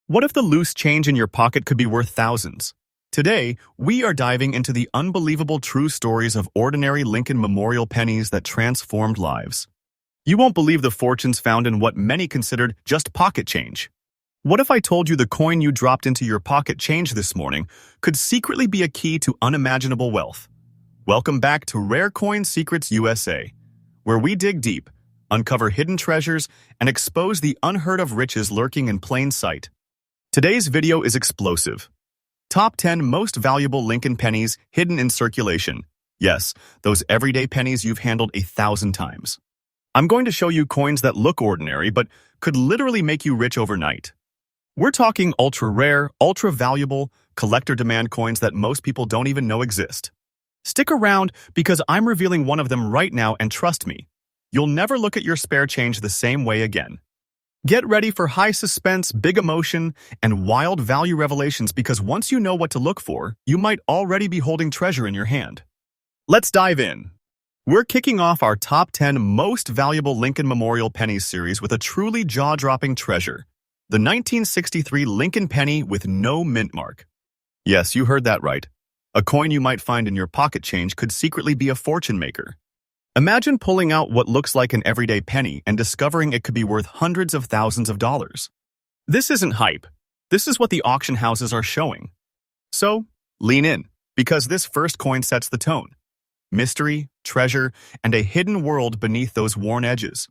What if the loose change in your pocket could be worth thousands? Today, we are diving into the unbelievable true stories of ordinary Lincoln Memorial pennies that transformed lives. You won't believe the fortunes found in what many considered just pocket change. What if I told you the coin you dropped into your pocket change this morning could secretly be a key to unimaginable wealth? Welcome back to Rare Coin Secrets USA, where we dig deep, uncover hidden treasures, and expose the unheard-of riches lurking in plain sight. Today's video is explosive. Top 10 most valuable Lincoln pennies hidden in circulation. Yes, those everyday pennies you've handled 1,000 times. I'm going to show you coins that look ordinary but could literally make you rich overnight. We're talking ultra-rare, ultra-valuable, collector demand coins that most people don't even know exist. Stick around because I'm revealing one of them right now, and trust me, you'll never look at your spare change the same way again. Get ready for high suspense, big emotion, and wild value revelations, because once you know what to look for, you might already be holding treasure in your hand. Let's dive in. We're kicking off our top 10 most valuable Lincoln Memorial Pennies series with a truly jaw-dropping treasure, the 1963 Lincoln penny with no mint mark. Yes, you heard that right. A coin you might find in your pocket change could secretly be a fortune maker. Imagine pulling out what looks like an everyday penny and discovering it could be worth hundreds of thousands of dollars. This isn't hype. This is what the auction houses are showing. So, lean in, because this first coin sets the tone. Mystery, treasure, and a hidden world beneath those worn edges.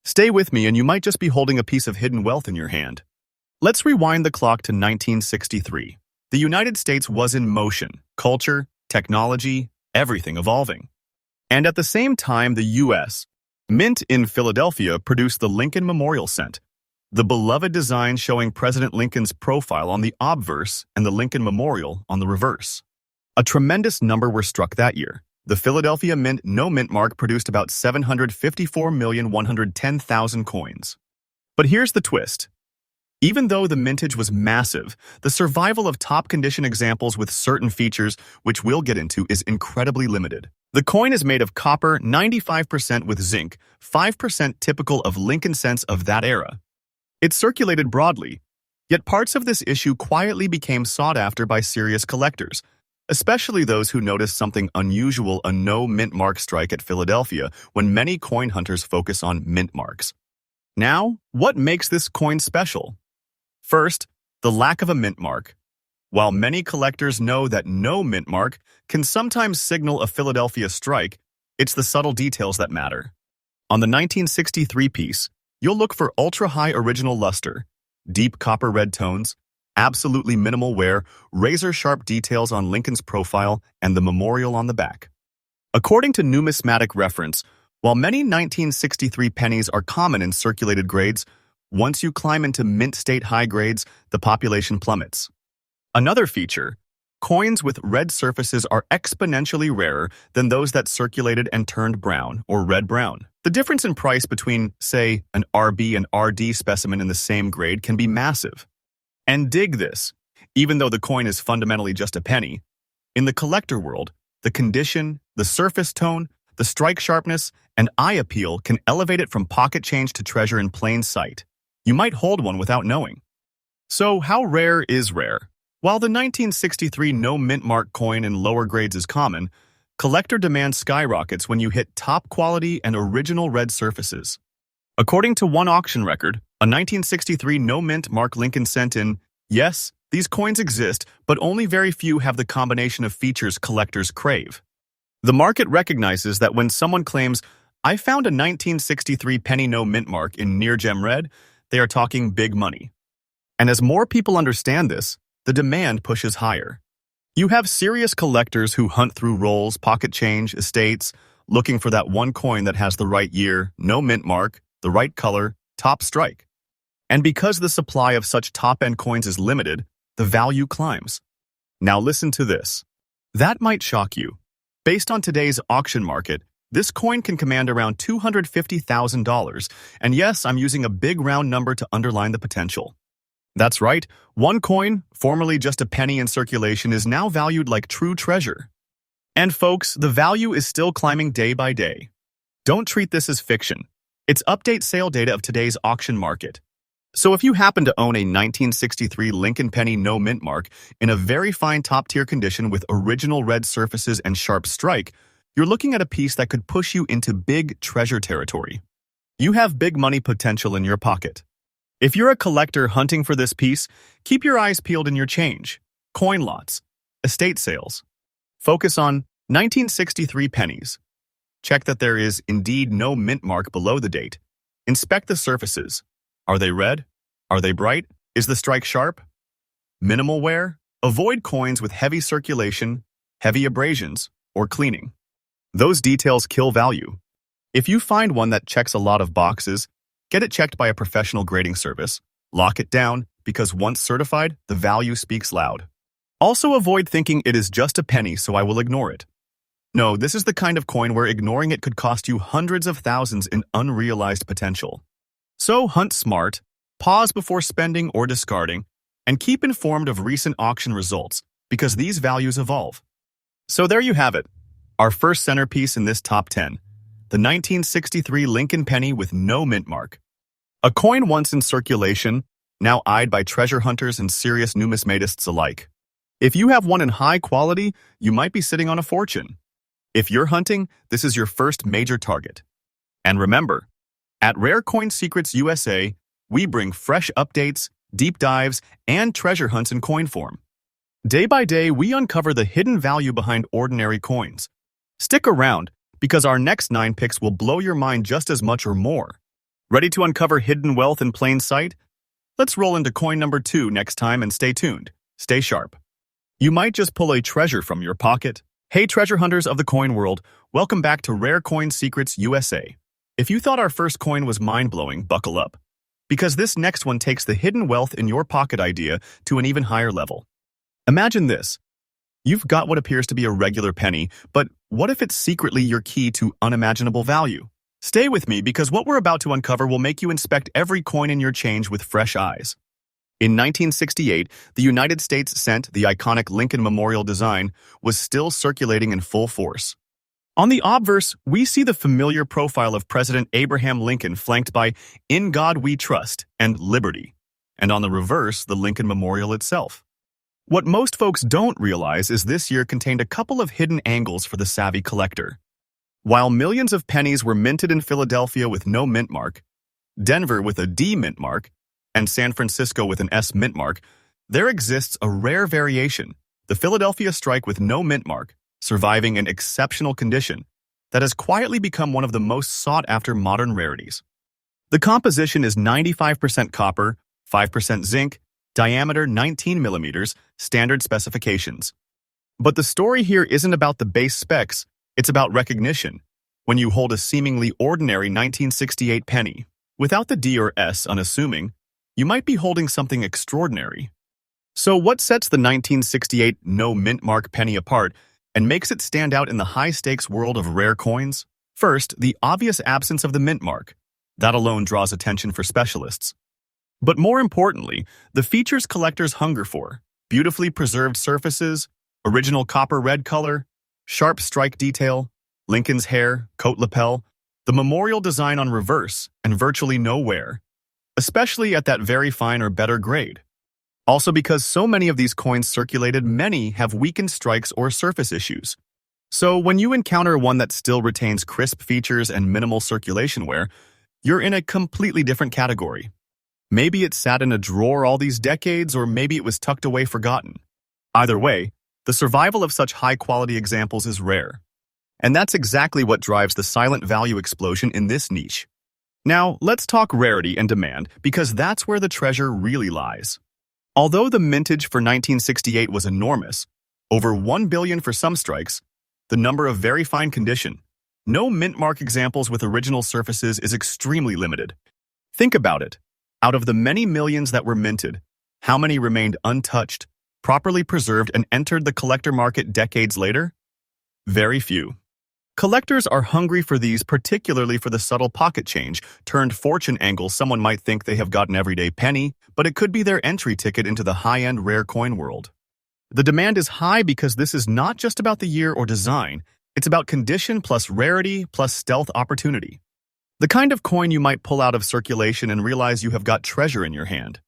Stay with me and you might just be holding a piece of hidden wealth in your hand. Let's rewind the clock to 1963. The United States was in motion. Culture, technology, everything evolving. And at the same time, the U.S. Mint in Philadelphia produced the Lincoln Memorial Cent, the beloved design showing President Lincoln's profile on the obverse and the Lincoln Memorial on the reverse. A tremendous number were struck that year. The Philadelphia Mint no mint mark produced about 754,110,000 coins. But here's the twist. Even though the mintage was massive, the survival of top-condition examples with certain features, which we'll get into, is incredibly limited. The coin is made of copper, 95% with zinc, 5% typical of Lincoln cents of that era. It circulated broadly, yet parts of this issue quietly became sought after by serious collectors, especially those who noticed something unusual, a no mint mark strike at Philadelphia, when many coin hunters focus on mint marks. Now, what makes this coin special? First, the lack of a mint mark. While many collectors know that no mint mark can sometimes signal a Philadelphia strike, it's the subtle details that matter. On the 1963 piece, you'll look for ultra-high original luster, deep copper red tones, absolutely minimal wear, razor-sharp details on Lincoln's profile, and the memorial on the back. According to Numismatic Reference, while many 1963 pennies are common in circulated grades, once you climb into mint state high grades, the population plummets. Another feature, coins with red surfaces are exponentially rarer than those that circulated and turned brown or red-brown. The difference in price between, say, an RB and RD specimen in the same grade can be massive. And dig this, even though the coin is fundamentally just a penny, in the collector world, the condition, the surface tone, the strike sharpness, and eye appeal can elevate it from pocket change to treasure in plain sight. You might hold one without knowing. So, how rare is rare? While the 1963 no mint mark coin in lower grades is common, collector demand skyrockets when you hit top quality and original red surfaces. According to one auction record, a 1963 no mint mark Lincoln cent in, yes, these coins exist, but only very few have the combination of features collectors crave. The market recognizes that when someone claims, "I found a 1963 penny no mint mark in near gem red," they are talking big money. And as more people understand this, the demand pushes higher. You have serious collectors who hunt through rolls, pocket change, estates, looking for that one coin that has the right year, no mint mark, the right color, top strike. And because the supply of such top-end coins is limited, the value climbs. Now listen to this. That might shock you. Based on today's auction market, this coin can command around $250,000, and yes, I'm using a big round number to underline the potential. That's right, one coin, formerly just a penny in circulation, is now valued like true treasure. And folks, the value is still climbing day by day. Don't treat this as fiction. It's update sale data of today's auction market. So if you happen to own a 1963 Lincoln Penny no mint mark in a very fine top-tier condition with original red surfaces and sharp strike, you're looking at a piece that could push you into big treasure territory. You have big money potential in your pocket. If you're a collector hunting for this piece, keep your eyes peeled in your change, coin lots, estate sales. Focus on 1963 pennies. Check that there is indeed no mint mark below the date. Inspect the surfaces. Are they red? Are they bright? Is the strike sharp? Minimal wear? Avoid coins with heavy circulation, heavy abrasions, or cleaning. Those details kill value. If you find one that checks a lot of boxes, get it checked by a professional grading service. Lock it down, because once certified, the value speaks loud. Also avoid thinking it is just a penny, so I will ignore it. No, this is the kind of coin where ignoring it could cost you hundreds of thousands in unrealized potential. So hunt smart, pause before spending or discarding, and keep informed of recent auction results, because these values evolve. So there you have it, our first centerpiece in this top 10, the 1963 Lincoln Penny with no mint mark. A coin once in circulation, now eyed by treasure hunters and serious numismatists alike. If you have one in high quality, you might be sitting on a fortune. If you're hunting, this is your first major target. And remember, at Rare Coin Secrets USA, we bring fresh updates, deep dives, and treasure hunts in coin form. Day by day, we uncover the hidden value behind ordinary coins. Stick around, because our next 9 picks will blow your mind just as much or more. Ready to uncover hidden wealth in plain sight? Let's roll into coin number 2 next time, and stay tuned. Stay sharp. You might just pull a treasure from your pocket. Hey treasure hunters of the coin world, welcome back to Rare Coin Secrets USA. If you thought our first coin was mind-blowing, buckle up. Because this next one takes the hidden wealth in your pocket idea to an even higher level. Imagine this. You've got what appears to be a regular penny, but what if it's secretly your key to unimaginable value? Stay with me, because what we're about to uncover will make you inspect every coin in your change with fresh eyes. In 1968, the United States Cent, the iconic Lincoln Memorial design, was still circulating in full force. On the obverse, we see the familiar profile of President Abraham Lincoln flanked by "In God We Trust" and "Liberty," and on the reverse, the Lincoln Memorial itself. What most folks don't realize is this year contained a couple of hidden angles for the savvy collector. While millions of pennies were minted in Philadelphia with no mint mark, Denver with a D mint mark, and San Francisco with an S mint mark, there exists a rare variation, the Philadelphia strike with no mint mark, surviving in exceptional condition, that has quietly become one of the most sought-after modern rarities. The composition is 95% copper, 5% zinc, diameter 19 millimeters, standard specifications. But the story here isn't about the base specs, it's about recognition. When you hold a seemingly ordinary 1968 penny, without the D or S unassuming, you might be holding something extraordinary. So what sets the 1968 no mint mark penny apart and makes it stand out in the high-stakes world of rare coins? First, the obvious absence of the mint mark. That alone draws attention for specialists. But more importantly, the features collectors hunger for: beautifully preserved surfaces, original copper red color, sharp strike detail, Lincoln's hair, coat lapel, the memorial design on reverse, and virtually no wear, especially at that very fine or better grade. Also, because so many of these coins circulated, many have weakened strikes or surface issues. So when you encounter one that still retains crisp features and minimal circulation wear, you're in a completely different category. Maybe it sat in a drawer all these decades, or maybe it was tucked away forgotten. Either way, the survival of such high-quality examples is rare. And that's exactly what drives the silent value explosion in this niche. Now, let's talk rarity and demand, because that's where the treasure really lies. Although the mintage for 1968 was enormous, over 1 billion for some strikes, the number of very fine condition, no mint mark examples with original surfaces is extremely limited. Think about it. Out of the many millions that were minted, how many remained untouched, properly preserved, and entered the collector market decades later? Very few. Collectors are hungry for these, particularly for the subtle pocket change, turned fortune angle. Someone might think they have got an everyday penny, but it could be their entry ticket into the high-end rare coin world. The demand is high because this is not just about the year or design, it's about condition plus rarity plus stealth opportunity. The kind of coin you might pull out of circulation and realize you have got treasure in your hand.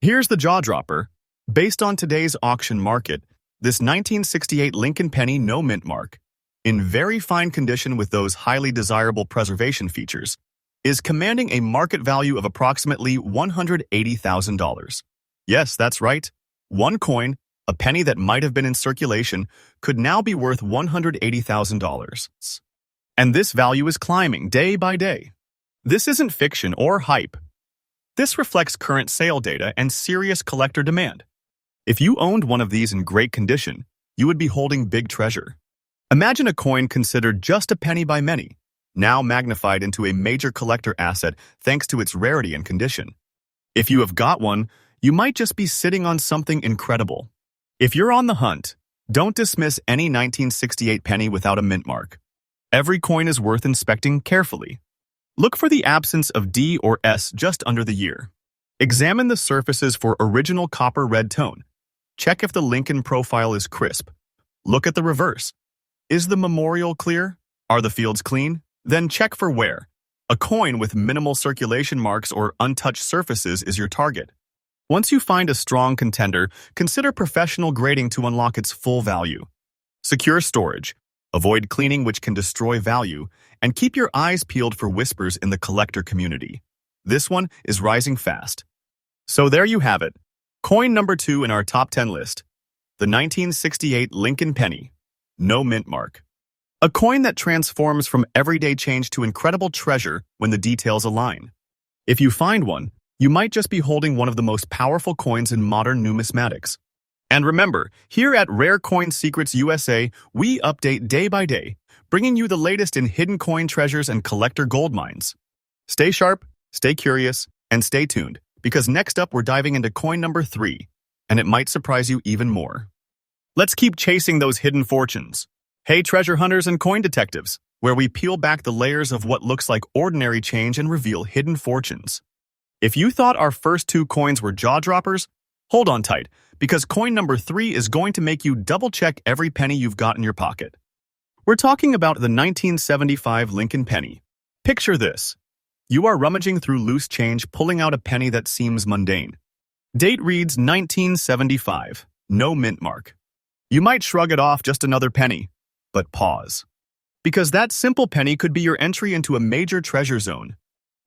Here's the jaw dropper. Based on today's auction market, this 1968 Lincoln penny no mint mark, in very fine condition with those highly desirable preservation features, is commanding a market value of approximately $180,000. Yes, that's right. One coin, a penny that might have been in circulation, could now be worth $180,000. And this value is climbing day by day. This isn't fiction or hype. This reflects current sale data and serious collector demand. If you owned one of these in great condition, you would be holding big treasure. Imagine a coin considered just a penny by many, now magnified into a major collector asset thanks to its rarity and condition. If you have got one, you might just be sitting on something incredible. If you're on the hunt, don't dismiss any 1968 penny without a mint mark. Every coin is worth inspecting carefully. Look for the absence of D or S just under the year. Examine the surfaces for original copper red tone. Check if the Lincoln profile is crisp. Look at the reverse. Is the memorial clear? Are the fields clean? Then check for wear. A coin with minimal circulation marks or untouched surfaces is your target. Once you find a strong contender, consider professional grading to unlock its full value. Secure storage. Avoid cleaning, which can destroy value, and keep your eyes peeled for whispers in the collector community. This one is rising fast. So there you have it. Coin number 2 in our top 10 list. The 1968 Lincoln penny. No mint mark. A coin that transforms from everyday change to incredible treasure when the details align. If you find one, you might just be holding one of the most powerful coins in modern numismatics. And remember, here at Rare Coin Secrets USA, we update day by day, bringing you the latest in hidden coin treasures and collector gold mines. Stay sharp, stay curious, and stay tuned, because next up we're diving into coin number 3, and it might surprise you even more. Let's keep chasing those hidden fortunes. Hey treasure hunters and coin detectives, where we peel back the layers of what looks like ordinary change and reveal hidden fortunes. If you thought our first 2 coins were jaw-droppers, hold on tight, because coin number 3 is going to make you double-check every penny you've got in your pocket. We're talking about the 1975 Lincoln penny. Picture this. You are rummaging through loose change, pulling out a penny that seems mundane. Date reads 1975, no mint mark. You might shrug it off, just another penny, but pause. Because that simple penny could be your entry into a major treasure zone.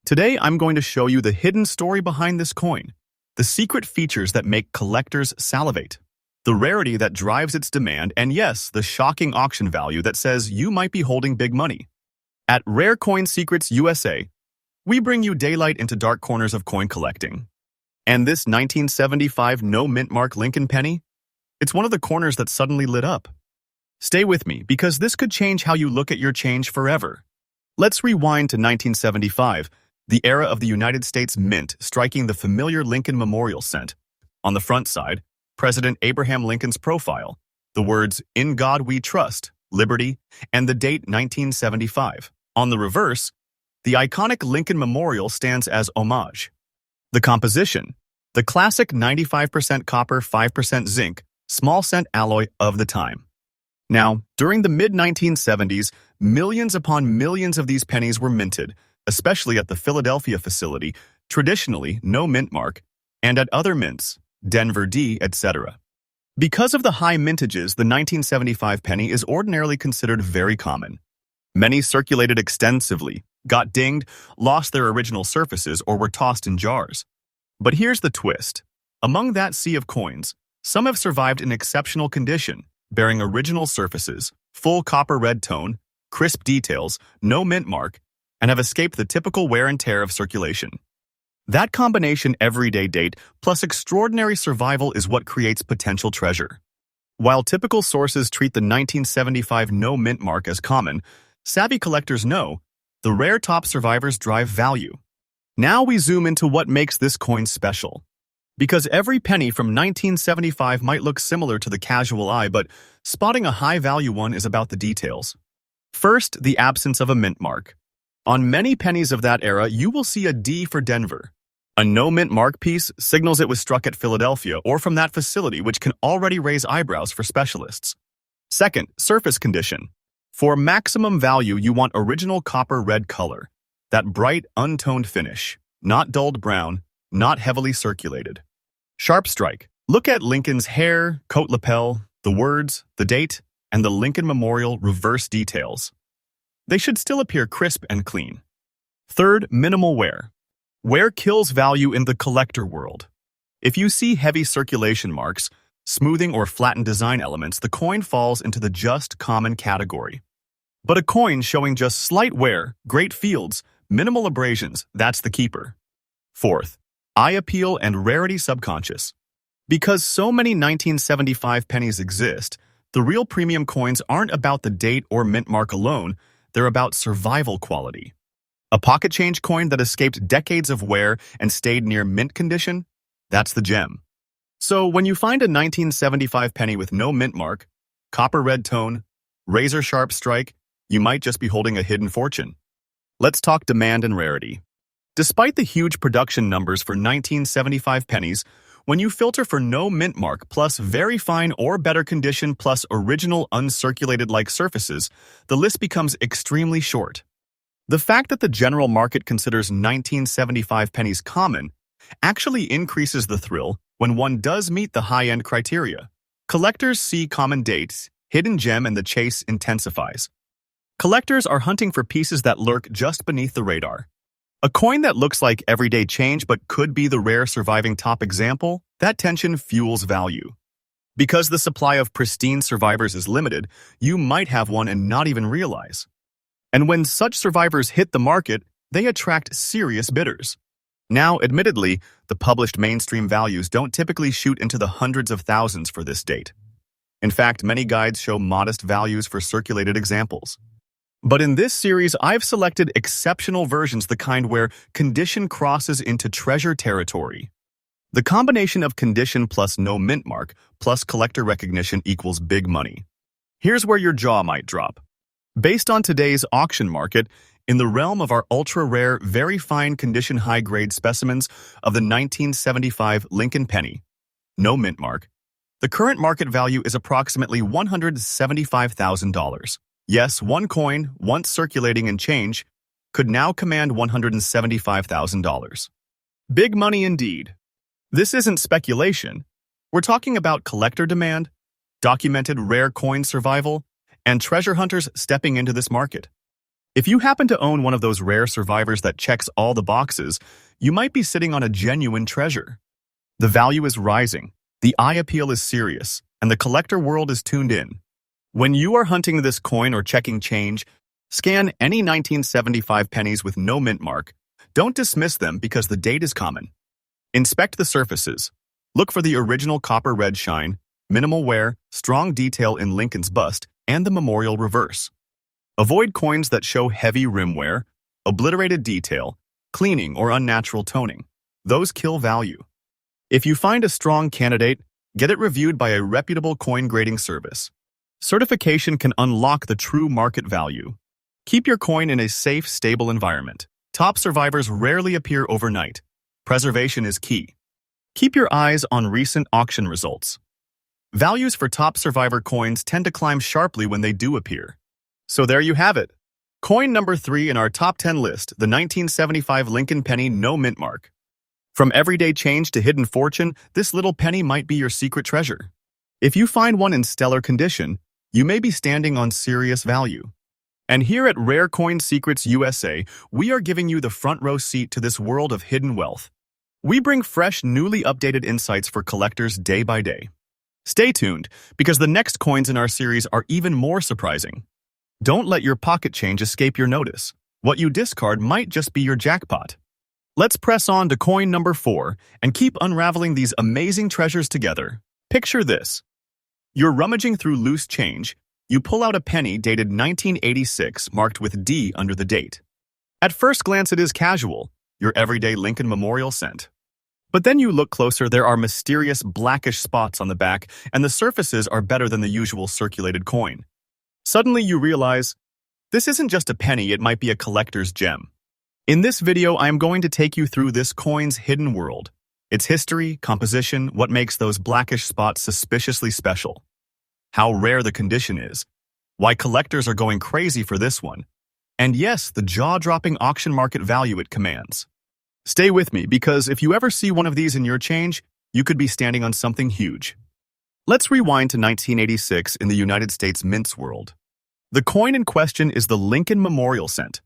Today, I'm going to show you the hidden story behind this coin. The secret features that make collectors salivate, the rarity that drives its demand, and yes, the shocking auction value that says you might be holding big money. At Rare Coin Secrets USA, we bring you daylight into dark corners of coin collecting. And this 1975 no mint mark Lincoln penny? It's one of the corners that suddenly lit up. Stay with me, because this could change how you look at your change forever. Let's rewind to 1975. The era of the United States Mint, striking the familiar Lincoln Memorial scent. On the front side, President Abraham Lincoln's profile, the words, "In God We Trust," "Liberty," and the date 1975. On the reverse, the iconic Lincoln Memorial stands as homage. The composition, the classic 95% copper, 5% zinc, small cent alloy of the time. Now, during the mid-1970s, millions upon millions of these pennies were minted, especially at the Philadelphia facility, traditionally no mint mark, and at other mints, Denver D, etc. Because of the high mintages, the 1975 penny is ordinarily considered very common. Many circulated extensively, got dinged, lost their original surfaces, or were tossed in jars. But here's the twist. Among that sea of coins, some have survived in exceptional condition, bearing original surfaces, full copper red tone, crisp details, no mint mark, and have escaped the typical wear and tear of circulation. That combination, everyday date plus extraordinary survival, is what creates potential treasure. While typical sources treat the 1975 no mint mark as common, savvy collectors know the rare top survivors drive value. Now we zoom into what makes this coin special. Because every penny from 1975 might look similar to the casual eye, but spotting a high-value one is about the details. First, the absence of a mint mark. On many pennies of that era, you will see a D for Denver. A no mint mark piece signals it was struck at Philadelphia or from that facility, which can already raise eyebrows for specialists. Second, surface condition. For maximum value, you want original copper red color. That bright, untoned finish. Not dulled brown, not heavily circulated. Sharp strike. Look at Lincoln's hair, coat lapel, the words, the date, and the Lincoln Memorial reverse details. They should still appear crisp and clean. Third, minimal wear. Wear kills value in the collector world. If you see heavy circulation marks, smoothing or flattened design elements, the coin falls into the just common category. But a coin showing just slight wear, great fields, minimal abrasions, that's the keeper. Fourth, eye appeal and rarity subconscious. Because so many 1975 pennies exist, the real premium coins aren't about the date or mint mark alone, they're about survival quality. A pocket change coin that escaped decades of wear and stayed near mint condition? That's the gem. So when you find a 1975 penny with no mint mark, copper red tone, razor sharp strike, you might just be holding a hidden fortune. Let's talk demand and rarity. Despite the huge production numbers for 1975 pennies, when you filter for no mint mark plus very fine or better condition plus original uncirculated-like surfaces, the list becomes extremely short. The fact that the general market considers 1975 pennies common actually increases the thrill when one does meet the high-end criteria. Collectors see common dates, hidden gem, and the chase intensifies. Collectors are hunting for pieces that lurk just beneath the radar. A coin that looks like everyday change but could be the rare surviving top example, that tension fuels value. Because the supply of pristine survivors is limited, you might have one and not even realize. And when such survivors hit the market, they attract serious bidders. Now, admittedly, the published mainstream values don't typically shoot into the hundreds of thousands for this date. In fact, many guides show modest values for circulated examples. But in this series, I've selected exceptional versions, the kind where condition crosses into treasure territory. The combination of condition plus no mint mark plus collector recognition equals big money. Here's where your jaw might drop. Based on today's auction market, in the realm of our ultra-rare, very fine condition high-grade specimens of the 1975 Lincoln penny, no mint mark, the current market value is approximately $175,000. Yes, one coin, once circulating in change, could now command $175,000. Big money indeed. This isn't speculation. We're talking about collector demand, documented rare coin survival, and treasure hunters stepping into this market. If you happen to own one of those rare survivors that checks all the boxes, you might be sitting on a genuine treasure. The value is rising, the eye appeal is serious, and the collector world is tuned in. When you are hunting this coin or checking change, scan any 1975 pennies with no mint mark. Don't dismiss them because the date is common. Inspect the surfaces. Look for the original copper red shine, minimal wear, strong detail in Lincoln's bust, and the memorial reverse. Avoid coins that show heavy rim wear, obliterated detail, cleaning, or unnatural toning. Those kill value. If you find a strong candidate, get it reviewed by a reputable coin grading service. Certification can unlock the true market value. Keep your coin in a safe, stable environment. Top survivors rarely appear overnight. Preservation is key. Keep your eyes on recent auction results. Values for top survivor coins tend to climb sharply when they do appear. So there you have it. Coin number 3 in our top 10 list, the 1975 Lincoln penny no mint mark. From everyday change to hidden fortune, this little penny might be your secret treasure. If you find one in stellar condition, you may be standing on serious value. And here at Rare Coin Secrets USA, we are giving you the front row seat to this world of hidden wealth. We bring fresh, newly updated insights for collectors day by day. Stay tuned, because the next coins in our series are even more surprising. Don't let your pocket change escape your notice. What you discard might just be your jackpot. Let's press on to coin number 4 and keep unraveling these amazing treasures together. Picture this. You're rummaging through loose change. You pull out a penny dated 1986 marked with D under the date. At first glance it is casual, your everyday Lincoln Memorial scent. But then you look closer, there are mysterious blackish spots on the back, and the surfaces are better than the usual circulated coin. Suddenly you realize, this isn't just a penny, it might be a collector's gem. In this video, I am going to take you through this coin's hidden world. Its history, composition, what makes those blackish spots suspiciously special. How rare the condition is. Why collectors are going crazy for this one. And yes, the jaw-dropping auction market value it commands. Stay with me, because if you ever see one of these in your change, you could be standing on something huge. Let's rewind to 1986 in the United States mints world. The coin in question is the Lincoln Memorial Cent.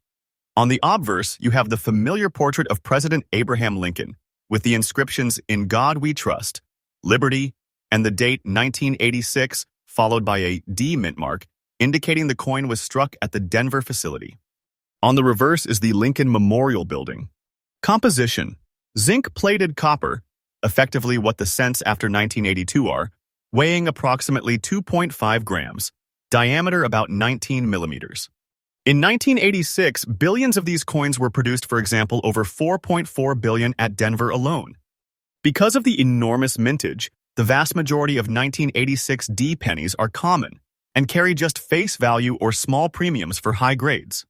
On the obverse, you have the familiar portrait of President Abraham Lincoln, with the inscriptions "In God We Trust," "Liberty," and the date 1986, followed by a D mint mark, indicating the coin was struck at the Denver facility. On the reverse is the Lincoln Memorial Building. Composition: zinc-plated copper, effectively what the cents after 1982 are, weighing approximately 2.5 grams, diameter about 19 millimeters. In 1986, billions of these coins were produced, for example, over 4.4 billion at Denver alone. Because of the enormous mintage, the vast majority of 1986 D pennies are common and carry just face value or small premiums for high grades.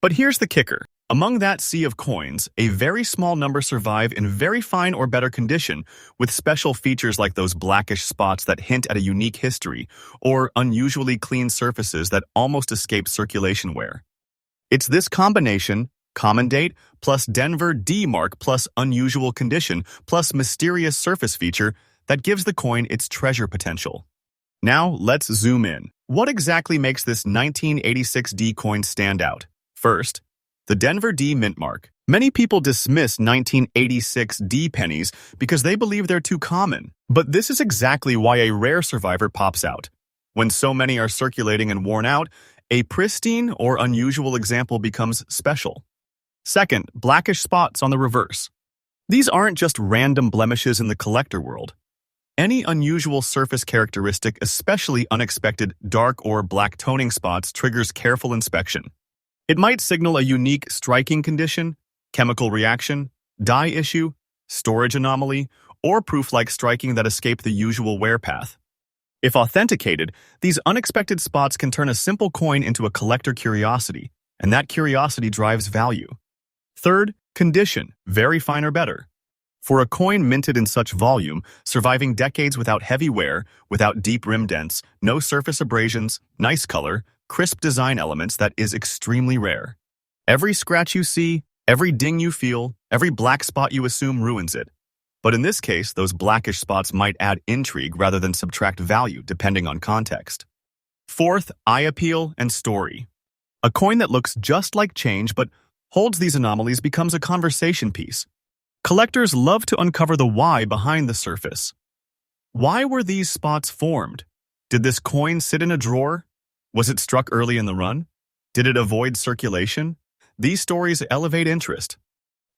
But here's the kicker. Among that sea of coins, a very small number survive in very fine or better condition, with special features like those blackish spots that hint at a unique history, or unusually clean surfaces that almost escape circulation wear. It's this combination, common date, plus Denver D mark, plus unusual condition, plus mysterious surface feature, that gives the coin its treasure potential. Now, let's zoom in. What exactly makes this 1986 D coin stand out? First, the Denver D mint mark. Many people dismiss 1986 D pennies because they believe they're too common. But this is exactly why a rare survivor pops out. When so many are circulating and worn out, a pristine or unusual example becomes special. Second, blackish spots on the reverse. These aren't just random blemishes in the collector world. Any unusual surface characteristic, especially unexpected dark or black toning spots, triggers careful inspection. It might signal a unique striking condition, chemical reaction, dye issue, storage anomaly, or proof like striking that escaped the usual wear path. If authenticated, these unexpected spots can turn a simple coin into a collector curiosity, and that curiosity drives value. Third, condition, very fine or better. For a coin minted in such volume, surviving decades without heavy wear, without deep rim dents, no surface abrasions, nice color, crisp design elements, that is extremely rare. Every scratch you see, every ding you feel, every black spot you assume ruins it. But in this case, those blackish spots might add intrigue rather than subtract value, depending on context. Fourth, eye appeal and story. A coin that looks just like change but holds these anomalies becomes a conversation piece. Collectors love to uncover the why behind the surface. Why were these spots formed? Did this coin sit in a drawer? Was it struck early in the run? Did it avoid circulation? These stories elevate interest.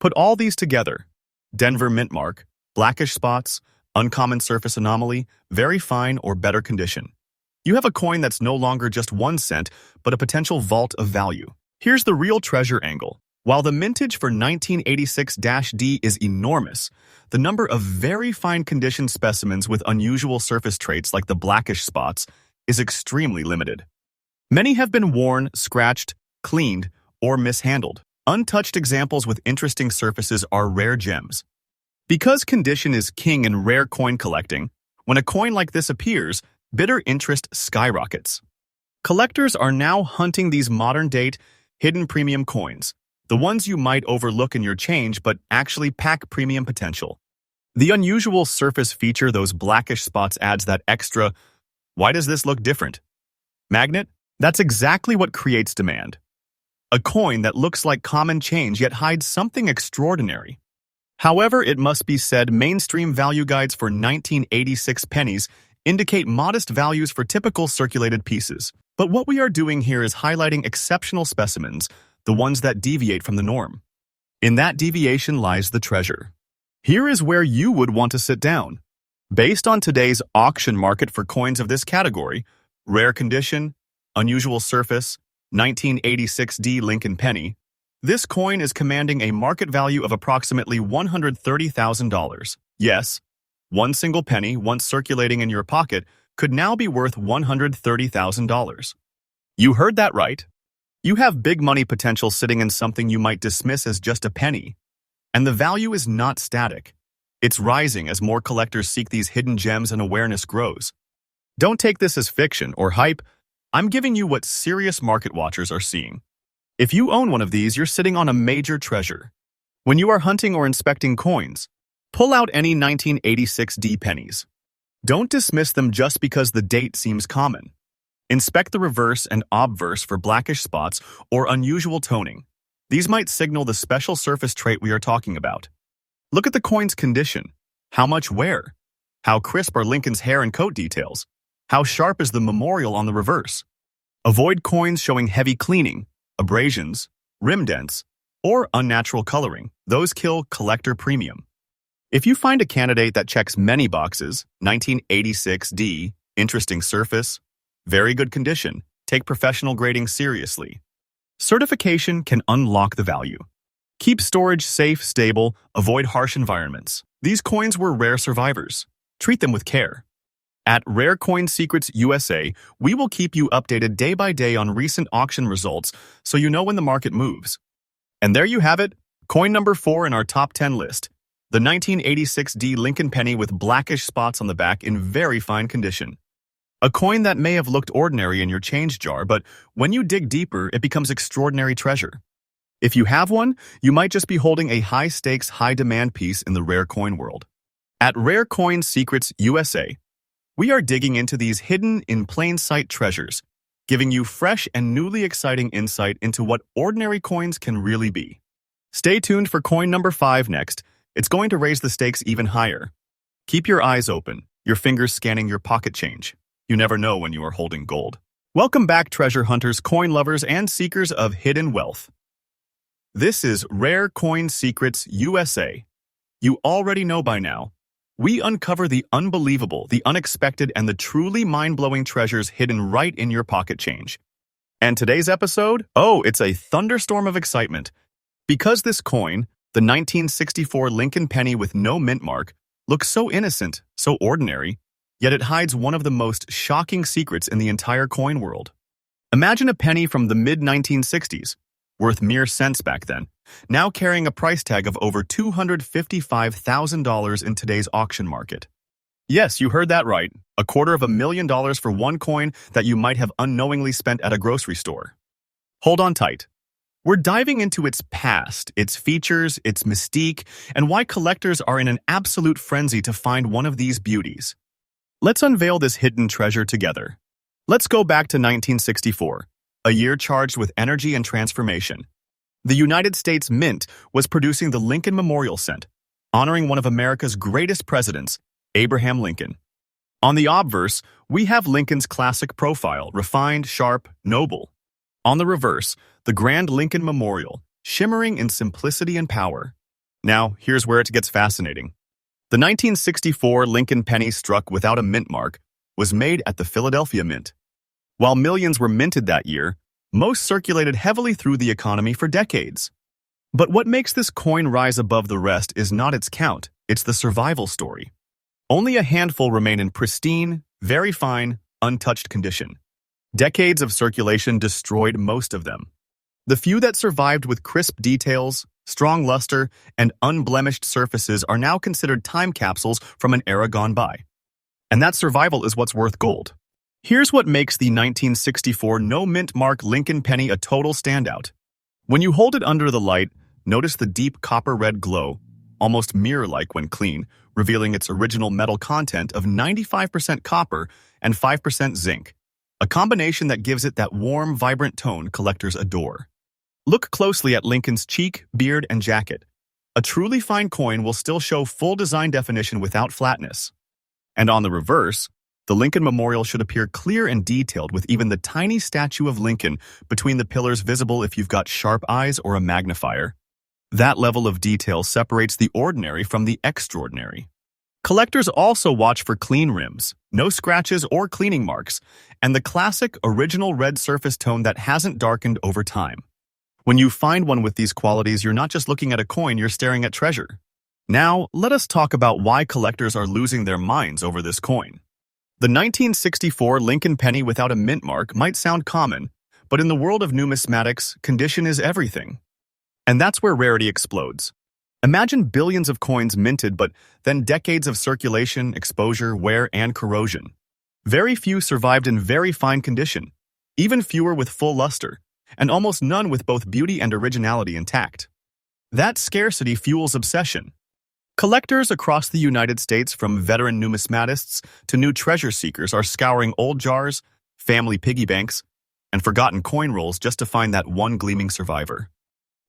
Put all these together: Denver mint mark, blackish spots, uncommon surface anomaly, very fine or better condition. You have a coin that's no longer just 1 cent, but a potential vault of value. Here's the real treasure angle. While the mintage for 1986-D is enormous, the number of very fine condition specimens with unusual surface traits like the blackish spots is extremely limited. Many have been worn, scratched, cleaned, or mishandled. Untouched examples with interesting surfaces are rare gems. Because condition is king in rare coin collecting, when a coin like this appears, bidder interest skyrockets. Collectors are now hunting these modern-date, hidden premium coins, the ones you might overlook in your change but actually pack premium potential. The unusual surface feature, those blackish spots, adds that extra, "Why does this look different?" magnet. That's exactly what creates demand. A coin that looks like common change yet hides something extraordinary. However, it must be said, mainstream value guides for 1986 pennies indicate modest values for typical circulated pieces. But what we are doing here is highlighting exceptional specimens, the ones that deviate from the norm. In that deviation lies the treasure. Here is where you would want to sit down. Based on today's auction market for coins of this category, rare condition, unusual surface, 1986 D Lincoln penny, this coin is commanding a market value of approximately $130,000. Yes, one single penny, once circulating in your pocket, could now be worth $130,000. You heard that right. You have big money potential sitting in something you might dismiss as just a penny. And the value is not static. It's rising as more collectors seek these hidden gems and awareness grows. Don't take this as fiction or hype. I'm giving you what serious market watchers are seeing. If you own one of these, you're sitting on a major treasure. When you are hunting or inspecting coins, pull out any 1986D pennies. Don't dismiss them just because the date seems common. Inspect the reverse and obverse for blackish spots or unusual toning. These might signal the special surface trait we are talking about. Look at the coin's condition. How much wear? How crisp are Lincoln's hair and coat details? How sharp is the memorial on the reverse? Avoid coins showing heavy cleaning, abrasions, rim dents, or unnatural coloring. Those kill collector premium. If you find a candidate that checks many boxes, 1986D, interesting surface, very good condition, take professional grading seriously. Certification can unlock the value. Keep storage safe, stable, avoid harsh environments. These coins were rare survivors. Treat them with care. At Rare Coin Secrets USA, we will keep you updated day by day on recent auction results so you know when the market moves. And there you have it, coin number 4 in our top 10 list, the 1986D Lincoln penny with blackish spots on the back in very fine condition. A coin that may have looked ordinary in your change jar, but when you dig deeper, it becomes extraordinary treasure. If you have one, you might just be holding a high-stakes, high-demand piece in the rare coin world. At Rare Coin Secrets USA, we are digging into these hidden in plain sight treasures, giving you fresh and newly exciting insight into what ordinary coins can really be. Stay tuned for coin number 5 next. It's going to raise the stakes even higher. Keep your eyes open, your fingers scanning your pocket change. You never know when you are holding gold. Welcome back, treasure hunters, coin lovers, and seekers of hidden wealth. This is Rare Coin Secrets USA. You already know by now, we uncover the unbelievable, the unexpected, and the truly mind-blowing treasures hidden right in your pocket change. And today's episode? Oh, it's a thunderstorm of excitement. Because this coin, the 1964 Lincoln penny with no mint mark, looks so innocent, so ordinary, yet it hides one of the most shocking secrets in the entire coin world. Imagine a penny from the mid-1960s, worth mere cents back then, now carrying a price tag of over $255,000 in today's auction market. Yes, you heard that right, $250,000 for one coin that you might have unknowingly spent at a grocery store. Hold on tight. We're diving into its past, its features, its mystique, and why collectors are in an absolute frenzy to find one of these beauties. Let's unveil this hidden treasure together. Let's go back to 1964, a year charged with energy and transformation. The United States Mint was producing the Lincoln Memorial Cent, honoring one of America's greatest presidents, Abraham Lincoln. On the obverse, we have Lincoln's classic profile, refined, sharp, noble. On the reverse, the Grand Lincoln Memorial, shimmering in simplicity and power. Now, here's where it gets fascinating. The 1964 Lincoln penny struck without a mint mark was made at the Philadelphia Mint. While millions were minted that year, most circulated heavily through the economy for decades. But what makes this coin rise above the rest is not its count, it's the survival story. Only a handful remain in pristine, very fine, untouched condition. Decades of circulation destroyed most of them. The few that survived with crisp details, strong luster, and unblemished surfaces are now considered time capsules from an era gone by. And that survival is what's worth gold. Here's what makes the 1964 no-mint mark Lincoln penny a total standout. When you hold it under the light, notice the deep copper-red glow, almost mirror-like when clean, revealing its original metal content of 95% copper and 5% zinc, a combination that gives it that warm, vibrant tone collectors adore. Look closely at Lincoln's cheek, beard, and jacket. A truly fine coin will still show full design definition without flatness. And on the reverse, the Lincoln Memorial should appear clear and detailed with even the tiny statue of Lincoln between the pillars visible if you've got sharp eyes or a magnifier. That level of detail separates the ordinary from the extraordinary. Collectors also watch for clean rims, no scratches or cleaning marks, and the classic original red surface tone that hasn't darkened over time. When you find one with these qualities, you're not just looking at a coin, you're staring at treasure. Now, let us talk about why collectors are losing their minds over this coin. The 1964 Lincoln penny without a mint mark might sound common, but in the world of numismatics, condition is everything. And that's where rarity explodes. Imagine billions of coins minted, but then decades of circulation, exposure, wear, and corrosion. Very few survived in very fine condition, even fewer with full luster, and almost none with both beauty and originality intact. That scarcity fuels obsession. Collectors across the United States, from veteran numismatists to new treasure seekers, are scouring old jars, family piggy banks, and forgotten coin rolls just to find that one gleaming survivor.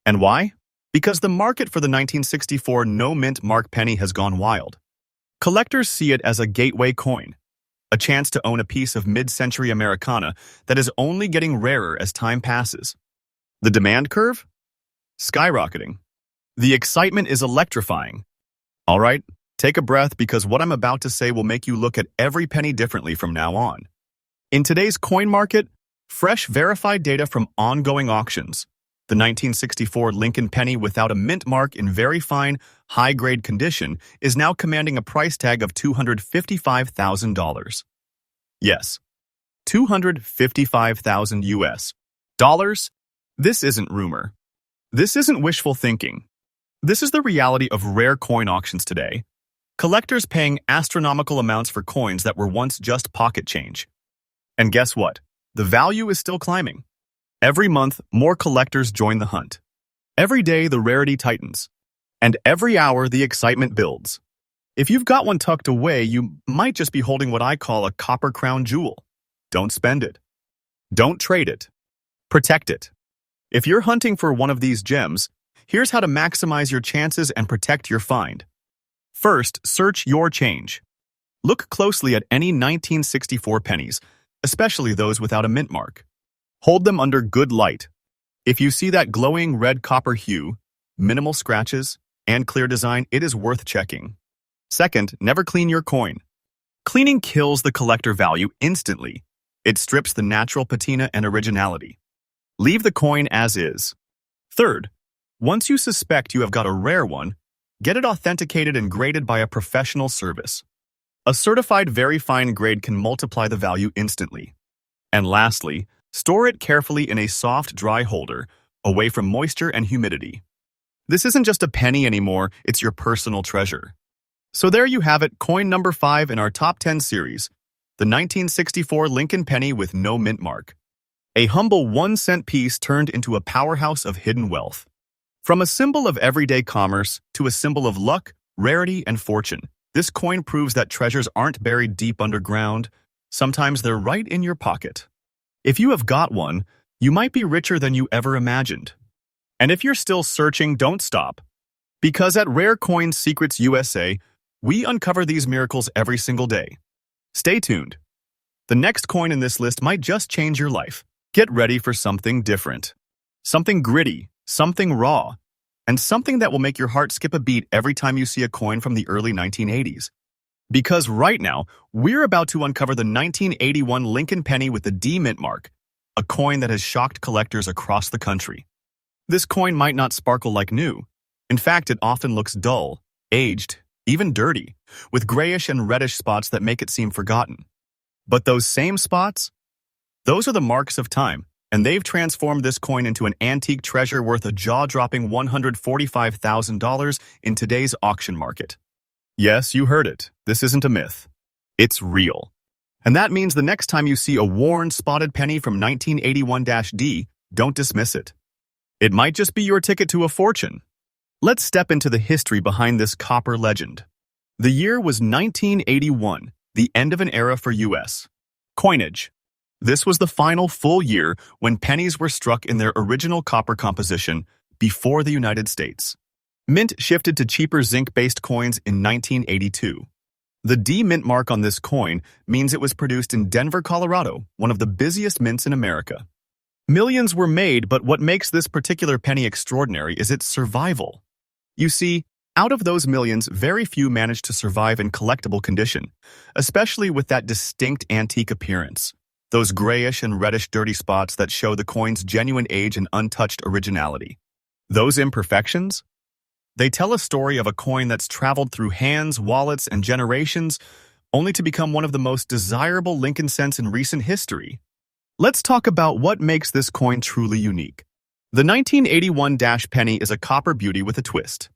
And why? Because the market for the 1964 no-mint mark penny has gone wild. Collectors see it as a gateway coin, a chance to own a piece of mid-century Americana that is only getting rarer as time passes. The demand curve? Skyrocketing. The excitement is electrifying. All right, take a breath, because what I'm about to say will make you look at every penny differently from now on. In today's coin market, fresh verified data from ongoing auctions, the 1964 Lincoln penny without a mint mark in very fine, high-grade condition is now commanding a price tag of $255,000. Yes, $255,000 US dollars. This isn't rumor. This isn't wishful thinking. This is the reality of rare coin auctions today. Collectors paying astronomical amounts for coins that were once just pocket change. And guess what? The value is still climbing. Every month, more collectors join the hunt. Every day, the rarity tightens. And every hour, the excitement builds. If you've got one tucked away, you might just be holding what I call a copper crown jewel. Don't spend it. Don't trade it. Protect it. If you're hunting for one of these gems, here's how to maximize your chances and protect your find. First, search your change. Look closely at any 1964 pennies, especially those without a mint mark. Hold them under good light. If you see that glowing red copper hue, minimal scratches, and clear design, it is worth checking. Second, never clean your coin. Cleaning kills the collector value instantly. It strips the natural patina and originality. Leave the coin as is. Third, once you suspect you have got a rare one, get it authenticated and graded by a professional service. A certified very fine grade can multiply the value instantly. And lastly, store it carefully in a soft, dry holder, away from moisture and humidity. This isn't just a penny anymore, it's your personal treasure. So there you have it, coin number 5 in our top 10 series, the 1964 Lincoln penny with no mint mark. A humble 1-cent piece turned into a powerhouse of hidden wealth. From a symbol of everyday commerce to a symbol of luck, rarity, and fortune, this coin proves that treasures aren't buried deep underground. Sometimes they're right in your pocket. If you have got one, you might be richer than you ever imagined. And if you're still searching, don't stop. Because at Rare Coins Secrets USA, we uncover these miracles every single day. Stay tuned. The next coin in this list might just change your life. Get ready for something different. Something gritty, something raw, and something that will make your heart skip a beat every time you see a coin from the early 1980s. Because right now, we're about to uncover the 1981 Lincoln penny with the D mint mark, a coin that has shocked collectors across the country. This coin might not sparkle like new. In fact, it often looks dull, aged, even dirty, with grayish and reddish spots that make it seem forgotten. But those same spots? Those are the marks of time, and they've transformed this coin into an antique treasure worth a jaw-dropping $145,000 in today's auction market. Yes, you heard it. This isn't a myth. It's real. And that means the next time you see a worn, spotted penny from 1981-D, don't dismiss it. It might just be your ticket to a fortune. Let's step into the history behind this copper legend. The year was 1981, the end of an era for U.S. coinage. This was the final full year when pennies were struck in their original copper composition before the United States. Mint shifted to cheaper zinc-based coins in 1982. The D mint mark on this coin means it was produced in Denver, Colorado, one of the busiest mints in America. Millions were made, but what makes this particular penny extraordinary is its survival. You see, out of those millions, very few managed to survive in collectible condition, especially with that distinct antique appearance, those grayish and reddish dirty spots that show the coin's genuine age and untouched originality. Those imperfections? They tell a story of a coin that's traveled through hands, wallets, and generations, only to become one of the most desirable Lincoln cents in recent history. Let's talk about what makes this coin truly unique. The 1981 penny is a copper beauty with a twist.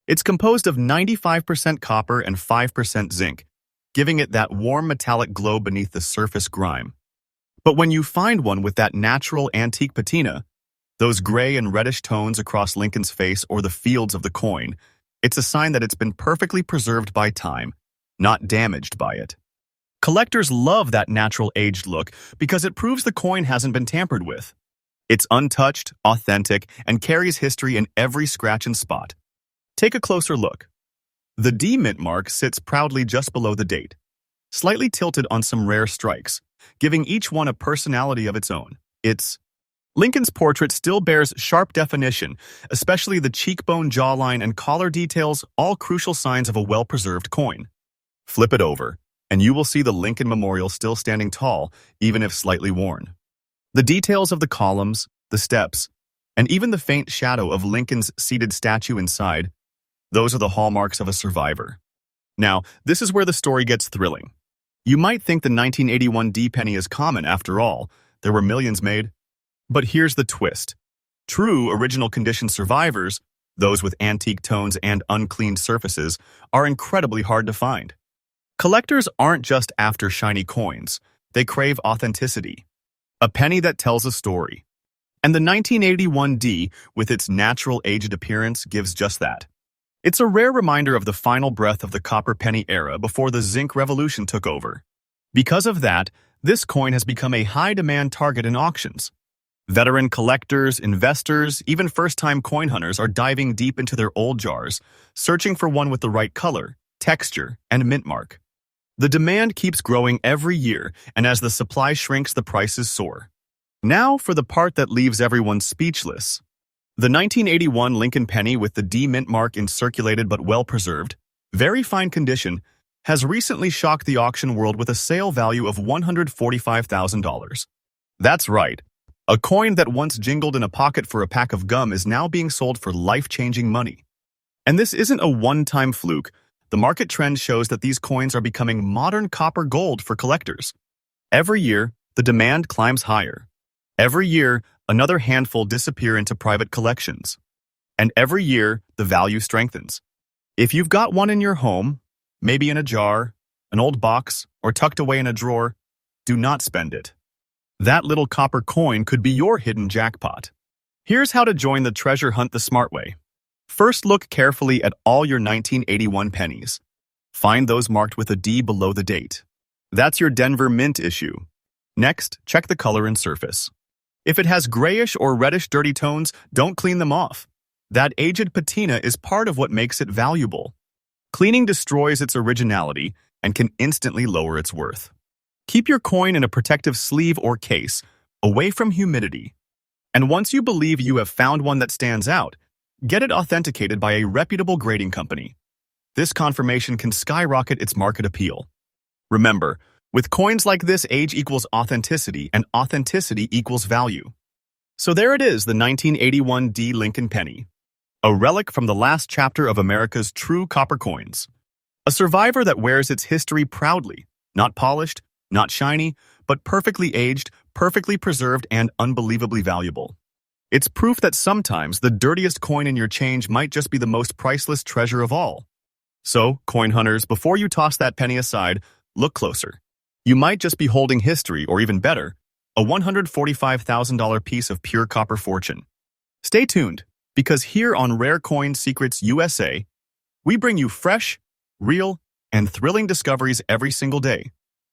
It's composed of 95% copper and 5% zinc, giving it that warm metallic glow beneath the surface grime. But when you find one with that natural antique patina, Those gray and reddish tones across Lincoln's face or the fields of the coin, it's a sign that it's been perfectly preserved by time, not damaged by it. Collectors love that natural aged look because it proves the coin hasn't been tampered with. It's untouched, authentic, and carries history in every scratch and spot. Take a closer look. The D mint mark sits proudly just below the date, slightly tilted on some rare strikes, giving each one a personality of its own. Lincoln's portrait still bears sharp definition, especially the cheekbone, jawline, and collar details, all crucial signs of a well-preserved coin. Flip it over, and you will see the Lincoln Memorial still standing tall, even if slightly worn. The details of the columns, the steps, and even the faint shadow of Lincoln's seated statue inside, those are the hallmarks of a survivor. Now, this is where the story gets thrilling. You might think the 1981 D penny is common after all. There were millions made. But here's the twist. True original condition survivors, those with antique tones and uncleaned surfaces, are incredibly hard to find. Collectors aren't just after shiny coins. They crave authenticity. A penny that tells a story. And the 1981 D, with its natural aged appearance, gives just that. It's a rare reminder of the final breath of the copper penny era before the zinc revolution took over. Because of that, this coin has become a high-demand target in auctions. Veteran collectors, investors, even first-time coin hunters are diving deep into their old jars, searching for one with the right color, texture, and mint mark. The demand keeps growing every year, and as the supply shrinks, the prices soar. Now for the part that leaves everyone speechless. The 1981 Lincoln penny with the D mint mark in circulated but well-preserved, very fine condition, has recently shocked the auction world with a sale value of $145,000. That's right. A coin that once jingled in a pocket for a pack of gum is now being sold for life-changing money. And this isn't a one-time fluke. The market trend shows that these coins are becoming modern copper gold for collectors. Every year, the demand climbs higher. Every year, another handful disappear into private collections. And every year, the value strengthens. If you've got one in your home, maybe in a jar, an old box, or tucked away in a drawer, do not spend it. That little copper coin could be your hidden jackpot. Here's how to join the treasure hunt the smart way. First, look carefully at all your 1981 pennies. Find those marked with a D below the date. That's your Denver Mint issue. Next, check the color and surface. If it has grayish or reddish dirty tones, don't clean them off. That aged patina is part of what makes it valuable. Cleaning destroys its originality and can instantly lower its worth. Keep your coin in a protective sleeve or case, away from humidity. And once you believe you have found one that stands out, get it authenticated by a reputable grading company. This confirmation can skyrocket its market appeal. Remember, with coins like this, age equals authenticity, and authenticity equals value. So there it is, the 1981 D Lincoln penny. A relic from the last chapter of America's true copper coins. A survivor that wears its history proudly, not polished, not shiny, but perfectly aged, perfectly preserved, and unbelievably valuable. It's proof that sometimes the dirtiest coin in your change might just be the most priceless treasure of all. So, coin hunters, before you toss that penny aside, look closer. You might just be holding history, or even better, a $145,000 piece of pure copper fortune. Stay tuned, because here on Rare Coin Secrets USA, we bring you fresh, real, and thrilling discoveries every single day.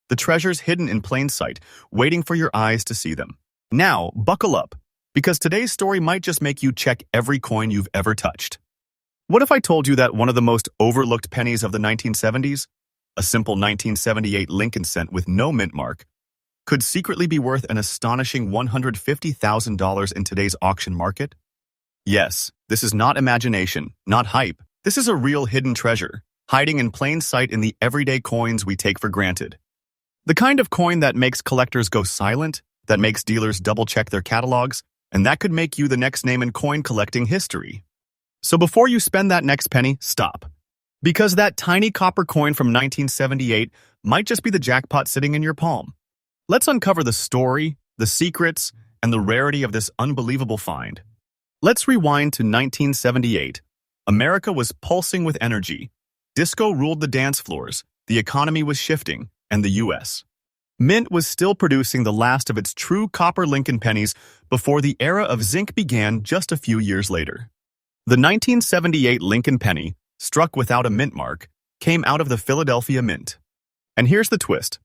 The treasures hidden in plain sight, waiting for your eyes to see them. Now, buckle up, because today's story might just make you check every coin you've ever touched. What if I told you that one of the most overlooked pennies of the 1970s, a simple 1978 Lincoln cent with no mint mark, could secretly be worth an astonishing $150,000 in today's auction market? Yes, this is not imagination, not hype. This is a real hidden treasure, hiding in plain sight in the everyday coins we take for granted. The kind of coin that makes collectors go silent, that makes dealers double-check their catalogs, and that could make you the next name in coin collecting history. So before you spend that next penny, stop. Because that tiny copper coin from 1978 might just be the jackpot sitting in your palm. Let's uncover the story, the secrets, and the rarity of this unbelievable find. Let's rewind to 1978. America was pulsing with energy. Disco ruled the dance floors, the economy was shifting, and the U.S. Mint was still producing the last of its true copper Lincoln pennies before the era of zinc began just a few years later. The 1978 Lincoln penny, struck without a mint mark, came out of the Philadelphia Mint. And here's the twist.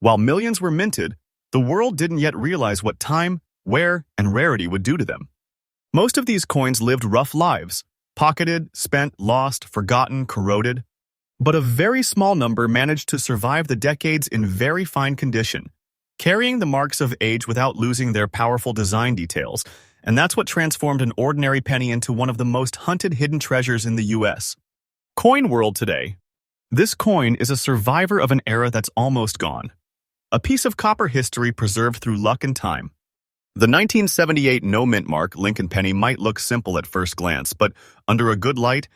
While millions were minted, the world didn't yet realize what time, wear, and rarity would do to them. Most of these coins lived rough lives, pocketed, spent, lost, forgotten, corroded. But a very small number managed to survive the decades in very fine condition, carrying the marks of age without losing their powerful design details, and that's what transformed an ordinary penny into one of the most hunted hidden treasures in the U.S. Coin world today. This coin is a survivor of an era that's almost gone. A piece of copper history preserved through luck and time. The 1978 no mint mark Lincoln penny might look simple at first glance, but under a good light,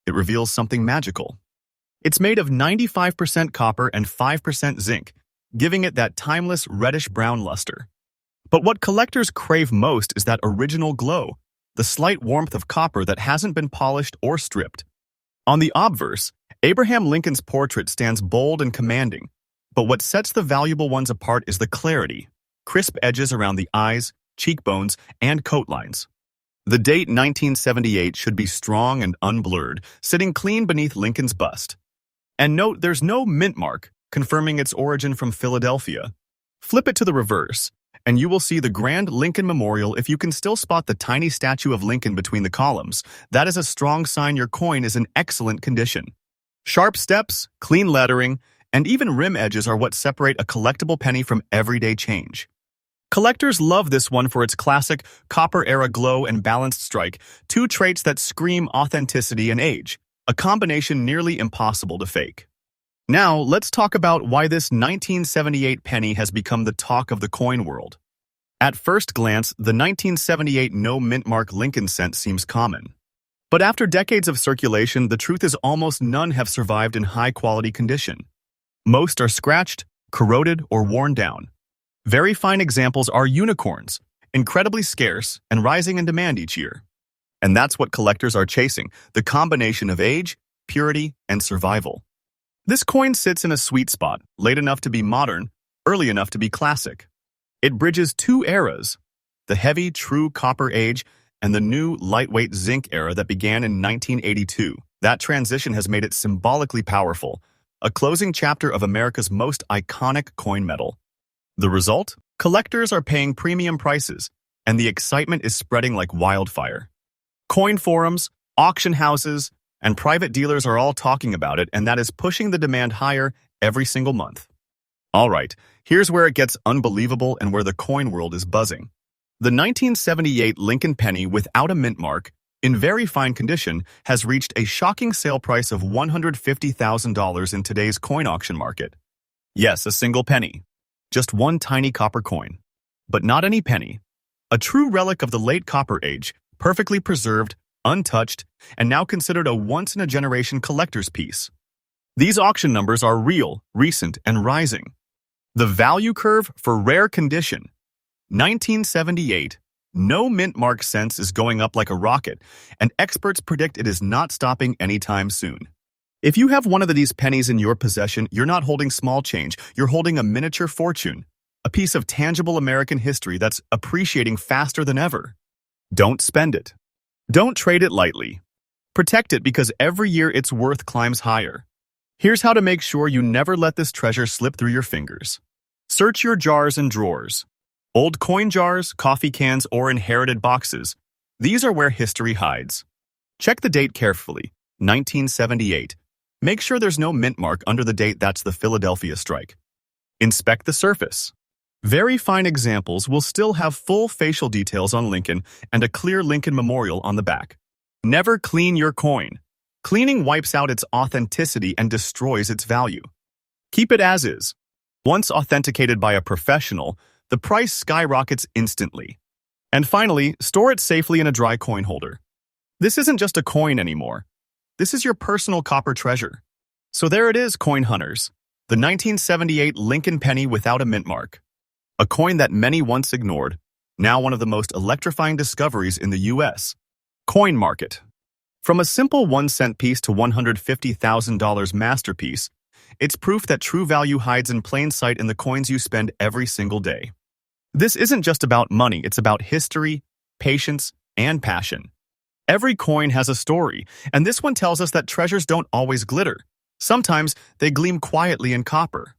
it reveals something magical. It's made of 95% copper and 5% zinc, giving it that timeless reddish-brown luster. But what collectors crave most is that original glow, the slight warmth of copper that hasn't been polished or stripped. On the obverse, Abraham Lincoln's portrait stands bold and commanding, but what sets the valuable ones apart is the clarity, crisp edges around the eyes, cheekbones, and coat lines. The date 1978 should be strong and unblurred, sitting clean beneath Lincoln's bust. And note there's no mint mark, confirming its origin from Philadelphia. Flip it to the reverse, and you will see the Grand Lincoln Memorial. If you can still spot the tiny statue of Lincoln between the columns, that is a strong sign your coin is in excellent condition. Sharp steps, clean lettering, and even rim edges are what separate a collectible penny from everyday change. Collectors love this one for its classic copper-era glow and balanced strike, two traits that scream authenticity and age. A combination nearly impossible to fake. Now, let's talk about why this 1978 penny has become the talk of the coin world. At first glance, the 1978 no mint mark Lincoln cent seems common. But after decades of circulation, the truth is almost none have survived in high-quality condition. Most are scratched, corroded, or worn down. Very fine examples are unicorns, incredibly scarce and rising in demand each year. And that's what collectors are chasing, the combination of age, purity, and survival. This coin sits in a sweet spot, late enough to be modern, early enough to be classic. It bridges two eras, the heavy, true copper age and the new, lightweight zinc era that began in 1982. That transition has made it symbolically powerful, a closing chapter of America's most iconic coin metal. The result? Collectors are paying premium prices, and the excitement is spreading like wildfire. Coin forums, auction houses, and private dealers are all talking about it, and that is pushing the demand higher every single month. All right, here's where it gets unbelievable and where the coin world is buzzing. The 1978 Lincoln penny without a mint mark, in very fine condition, has reached a shocking sale price of $150,000 in today's coin auction market. Yes, a single penny. Just one tiny copper coin. But not any penny. A true relic of the late Copper Age, perfectly preserved, untouched, and now considered a once-in-a-generation collector's piece. These auction numbers are real, recent, and rising. The value curve for rare condition. 1978, no mint mark cents is going up like a rocket, and experts predict it is not stopping anytime soon. If you have one of these pennies in your possession, you're not holding small change, you're holding a miniature fortune, a piece of tangible American history that's appreciating faster than ever. Don't spend it. Don't trade it lightly. Protect it because every year its worth climbs higher. Here's how to make sure you never let this treasure slip through your fingers. Search your jars and drawers. Old coin jars, coffee cans, or inherited boxes. These are where history hides. Check the date carefully, 1978. Make sure there's no mint mark under the date. That's the Philadelphia strike. Inspect the surface. Very fine examples will still have full facial details on Lincoln and a clear Lincoln Memorial on the back. Never clean your coin. Cleaning wipes out its authenticity and destroys its value. Keep it as is. Once authenticated by a professional, the price skyrockets instantly. And finally, store it safely in a dry coin holder. This isn't just a coin anymore. This is your personal copper treasure. So there it is, coin hunters. The 1978 Lincoln penny without a mint mark. A coin that many once ignored, now one of the most electrifying discoveries in the U.S. Coin market. From a simple 1-cent piece to $150,000 masterpiece, It's proof that true value hides in plain sight in the coins you spend every single day. This isn't just about money, it's about history, patience, and passion. Every coin has a story, and this one tells us that treasures don't always glitter. Sometimes they gleam quietly in copper.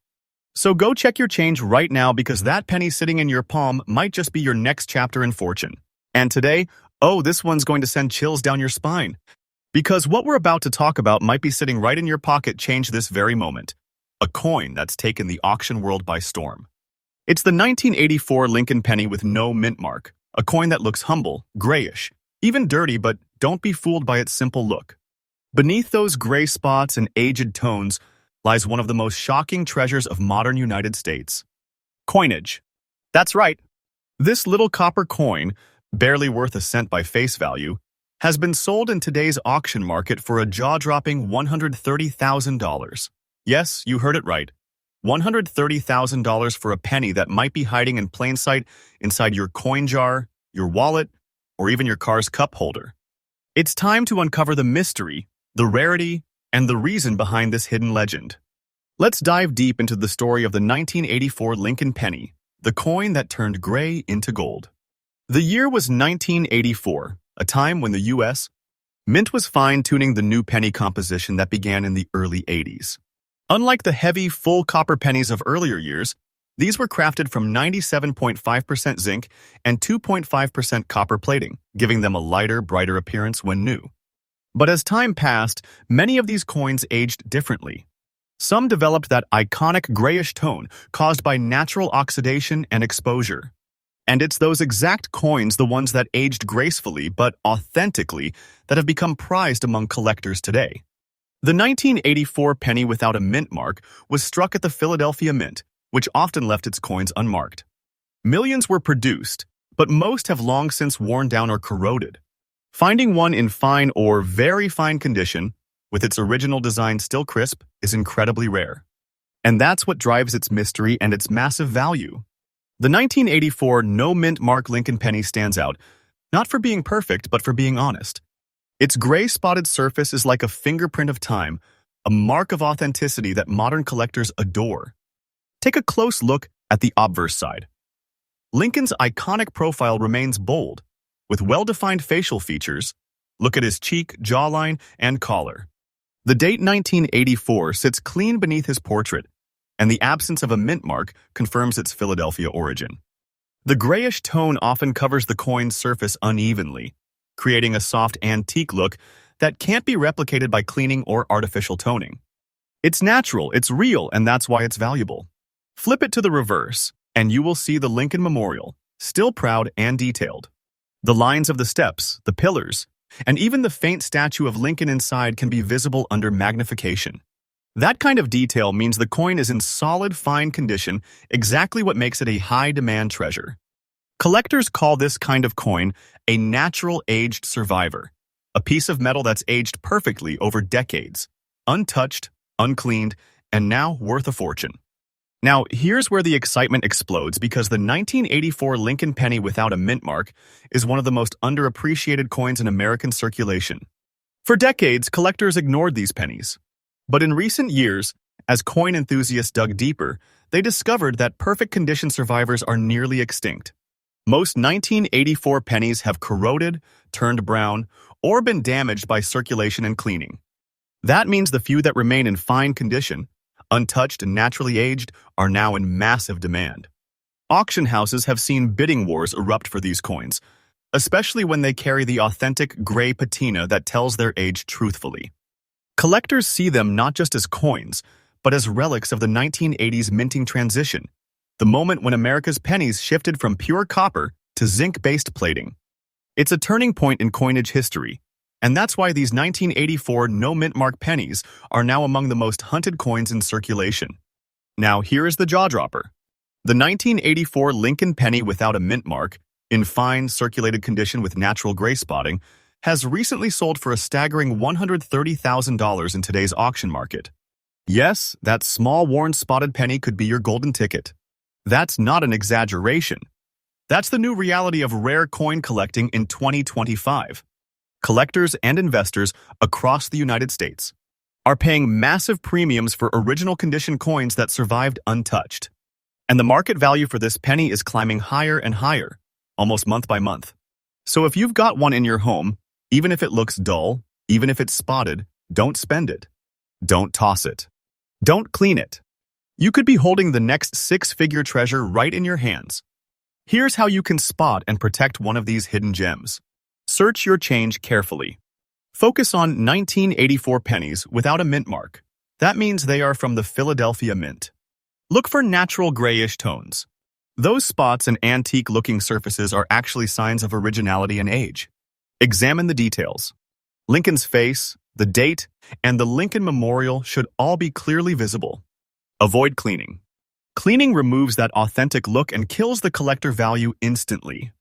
So go check your change right now because that penny sitting in your palm might just be your next chapter in fortune. And today, oh, this one's going to send chills down your spine. Because what we're about to talk about might be sitting right in your pocket change this very moment. A coin that's taken the auction world by storm. It's the 1984 Lincoln penny with no mint mark, a coin that looks humble, grayish, even dirty, but don't be fooled by its simple look. Beneath those gray spots and aged tones lies one of the most shocking treasures of modern United States. Coinage. That's right. This little copper coin, barely worth a cent by face value, has been sold in today's auction market for a jaw-dropping $130,000. Yes, you heard it right. $130,000 for a penny that might be hiding in plain sight inside your coin jar, your wallet, or even your car's cup holder. It's time to uncover the mystery, the rarity, and the reason behind this hidden legend. Let's dive deep into the story of the 1984 Lincoln penny, the coin that turned gray into gold. The year was 1984, a time when the U.S. Mint was fine-tuning the new penny composition that began in the early 80s. Unlike the heavy, full copper pennies of earlier years, these were crafted from 97.5% zinc and 2.5% copper plating, giving them a lighter, brighter appearance when new. But as time passed, many of these coins aged differently. Some developed that iconic grayish tone caused by natural oxidation and exposure. And it's those exact coins, the ones that aged gracefully but authentically, that have become prized among collectors today. The 1984 penny without a mint mark was struck at the Philadelphia Mint, which often left its coins unmarked. Millions were produced, but most have long since worn down or corroded. Finding one in fine or very fine condition, with its original design still crisp, is incredibly rare. And that's what drives its mystery and its massive value. The 1984 no-mint mark Lincoln penny stands out, not for being perfect, but for being honest. Its gray-spotted surface is like a fingerprint of time, a mark of authenticity that modern collectors adore. Take a close look at the obverse side. Lincoln's iconic profile remains bold, with well-defined facial features. Look at his cheek, jawline, and collar. The date 1984 sits clean beneath his portrait, and the absence of a mint mark confirms its Philadelphia origin. The grayish tone often covers the coin's surface unevenly, creating a soft antique look that can't be replicated by cleaning or artificial toning. It's natural, it's real, and that's why it's valuable. Flip it to the reverse, and you will see the Lincoln Memorial, still proud and detailed. The lines of the steps, the pillars, and even the faint statue of Lincoln inside can be visible under magnification. That kind of detail means the coin is in solid, fine condition, exactly what makes it a high-demand treasure. Collectors call this kind of coin a natural aged survivor, a piece of metal that's aged perfectly over decades, untouched, uncleaned, and now worth a fortune. Now, here's where the excitement explodes because the 1984 Lincoln penny without a mint mark is one of the most underappreciated coins in American circulation. For decades, collectors ignored these pennies. But in recent years, as coin enthusiasts dug deeper, they discovered that perfect condition survivors are nearly extinct. Most 1984 pennies have corroded, turned brown, or been damaged by circulation and cleaning. That means the few that remain in fine condition, untouched and naturally aged, are now in massive demand. Auction houses have seen bidding wars erupt for these coins, especially when they carry the authentic gray patina that tells their age truthfully. Collectors see them not just as coins, but as relics of the 1980s minting transition, the moment when America's pennies shifted from pure copper to zinc-based plating. It's a turning point in coinage history, and that's why these 1984 no-mint mark pennies are now among the most hunted coins in circulation. Now here is the jaw-dropper. The 1984 Lincoln penny without a mint mark, in fine, circulated condition with natural gray spotting, has recently sold for a staggering $130,000 in today's auction market. Yes, that small worn spotted penny could be your golden ticket. That's not an exaggeration. That's the new reality of rare coin collecting in 2025. Collectors and investors across the United States, are paying massive premiums for original condition coins that survived untouched. And the market value for this penny is climbing higher and higher, almost month by month. So if you've got one in your home, even if it looks dull, even if it's spotted, don't spend it. Don't toss it. Don't clean it. You could be holding the next six-figure treasure right in your hands. Here's how you can spot and protect one of these hidden gems. Search your change carefully. Focus on 1984 pennies without a mint mark. That means they are from the Philadelphia Mint. Look for natural grayish tones. Those spots and antique-looking surfaces are actually signs of originality and age. Examine the details. Lincoln's face, the date, and the Lincoln Memorial should all be clearly visible. Avoid cleaning. Cleaning removes that authentic look and kills the collector value instantly.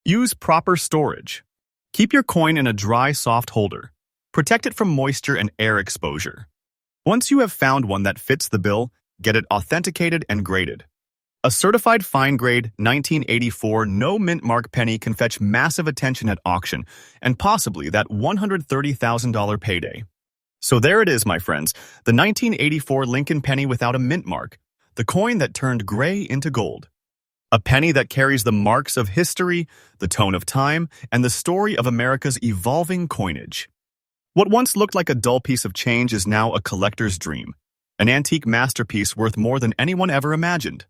Use proper storage. Keep your coin in a dry, soft holder. Protect it from moisture and air exposure. Once you have found one that fits the bill, get it authenticated and graded. A certified fine-grade 1984 no mint mark penny can fetch massive attention at auction and possibly that $130,000 payday. So there it is, my friends, the 1984 Lincoln penny without a mint mark, the coin that turned gray into gold. A penny that carries the marks of history, the tone of time, and the story of America's evolving coinage. What once looked like a dull piece of change is now a collector's dream, an antique masterpiece worth more than anyone ever imagined.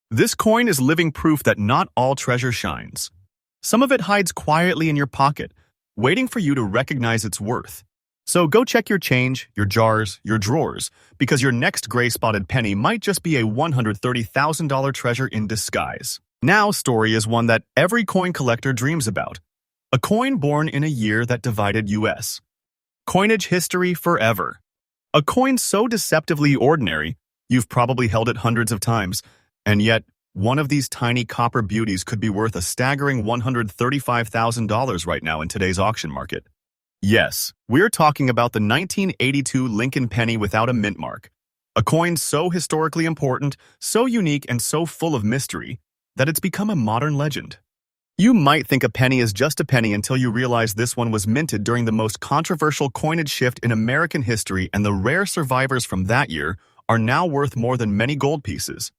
This coin is living proof that not all treasure shines. Some of it hides quietly in your pocket, waiting for you to recognize its worth. So go check your change, your jars, your drawers, because your next gray-spotted penny might just be a $130,000 treasure in disguise. Now story is one that every coin collector dreams about. A coin born in a year that divided U.S. Coinage history forever. A coin so deceptively ordinary, you've probably held it hundreds of times, and yet one of these tiny copper beauties could be worth a staggering $135,000 right now in today's auction market. Yes, we're talking about the 1982 Lincoln penny without a mint mark, a coin so historically important, so unique, and so full of mystery that it's become a modern legend. You might think a penny is just a penny until you realize this one was minted during the most controversial coinage shift in American history, and the rare survivors from that year are now worth more than many gold pieces.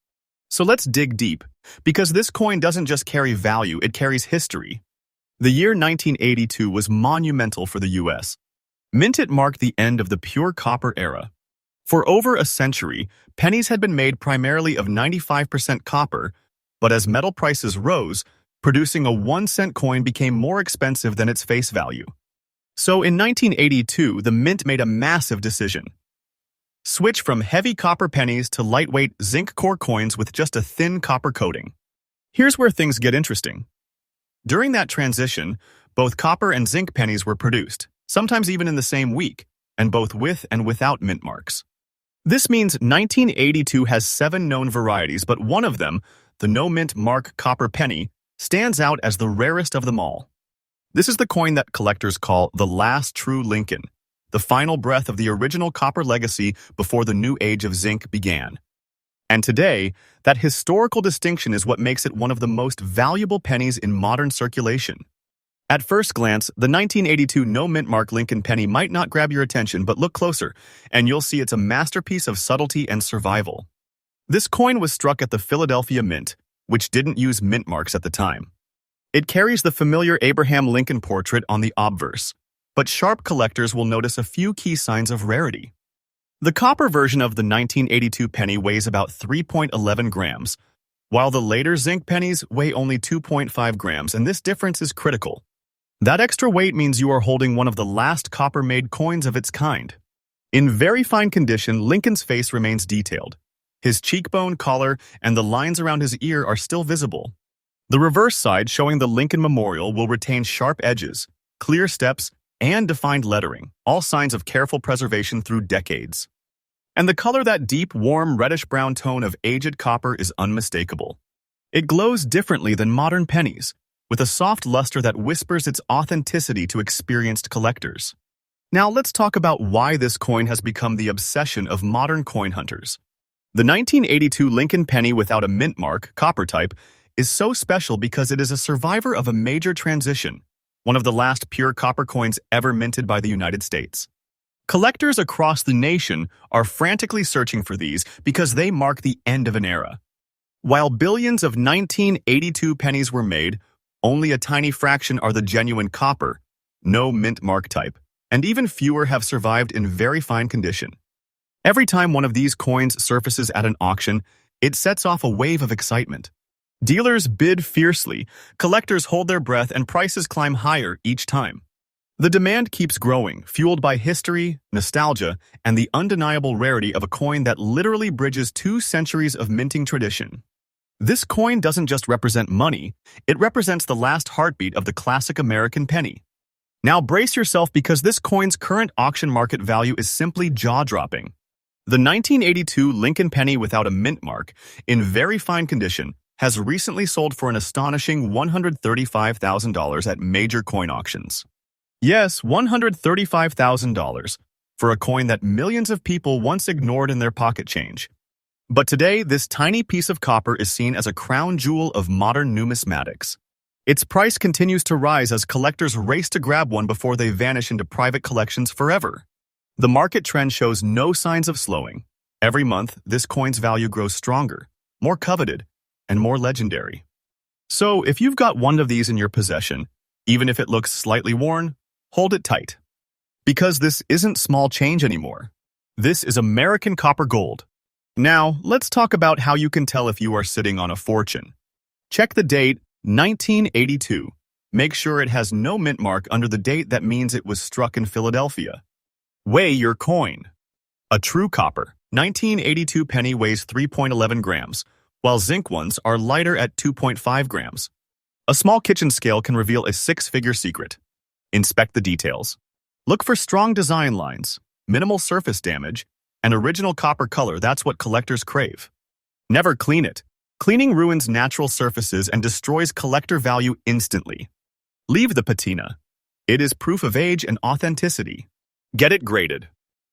So let's dig deep, because this coin doesn't just carry value, it carries history. The year 1982 was monumental for the U.S. Mint it marked the end of the pure copper era. For over a century, pennies had been made primarily of 95% copper, but as metal prices rose, producing a 1-cent coin became more expensive than its face value. So in 1982, the mint made a massive decision. Switch from heavy copper pennies to lightweight zinc core coins with just a thin copper coating. Here's where things get interesting. During that transition, both copper and zinc pennies were produced, sometimes even in the same week, and both with and without mint marks. This means 1982 has 7 known varieties, but one of them, the no mint mark copper penny, stands out as the rarest of them all. This is the coin that collectors call the last true Lincoln, the final breath of the original copper legacy before the new age of zinc began. And today, that historical distinction is what makes it one of the most valuable pennies in modern circulation. At first glance, the 1982 no mint mark Lincoln penny might not grab your attention, but look closer, and you'll see it's a masterpiece of subtlety and survival. This coin was struck at the Philadelphia Mint, which didn't use mint marks at the time. It carries the familiar Abraham Lincoln portrait on the obverse, but sharp collectors will notice a few key signs of rarity. The copper version of the 1982 penny weighs about 3.11 grams, while the later zinc pennies weigh only 2.5 grams, and this difference is critical. That extra weight means you are holding one of the last copper-made coins of its kind. In very fine condition, Lincoln's face remains detailed. His cheekbone, collar, and the lines around his ear are still visible. The reverse side, showing the Lincoln Memorial, will retain sharp edges, clear steps, and defined lettering, all signs of careful preservation through decades. And the color, that deep, warm, reddish-brown tone of aged copper, is unmistakable. It glows differently than modern pennies, with a soft luster that whispers its authenticity to experienced collectors. Now let's talk about why this coin has become the obsession of modern coin hunters. The 1982 Lincoln penny without a mint mark, copper type, is so special because it is a survivor of a major transition, one of the last pure copper coins ever minted by the United States. Collectors across the nation are frantically searching for these because they mark the end of an era. While billions of 1982 pennies were made, only a tiny fraction are the genuine copper, no mint mark type, and even fewer have survived in very fine condition. Every time one of these coins surfaces at an auction, it sets off a wave of excitement. Dealers bid fiercely, collectors hold their breath, and prices climb higher each time. The demand keeps growing, fueled by history, nostalgia, and the undeniable rarity of a coin that literally bridges 2 centuries of minting tradition. This coin doesn't just represent money, it represents the last heartbeat of the classic American penny. Now brace yourself because this coin's current auction market value is simply jaw-dropping. The 1982 Lincoln penny without a mint mark, in very fine condition, has recently sold for an astonishing $135,000 at major coin auctions. Yes, $135,000 for a coin that millions of people once ignored in their pocket change. But today, this tiny piece of copper is seen as a crown jewel of modern numismatics. Its price continues to rise as collectors race to grab one before they vanish into private collections forever. The market trend shows no signs of slowing. Every month, this coin's value grows stronger, more coveted, and more legendary. So, if you've got one of these in your possession, even if it looks slightly worn, hold it tight. Because this isn't small change anymore. This is American copper gold. Now, let's talk about how you can tell if you are sitting on a fortune. Check the date, 1982. Make sure it has no mint mark under the date that means it was struck in Philadelphia. Weigh your coin. A true copper, 1982 penny weighs 3.11 grams, while zinc ones are lighter at 2.5 grams. A small kitchen scale can reveal a 6-figure secret. Inspect the details. Look for strong design lines, minimal surface damage, and original copper color. That's what collectors crave. Never clean it. Cleaning ruins natural surfaces and destroys collector value instantly. Leave the patina. It is proof of age and authenticity. Get it graded.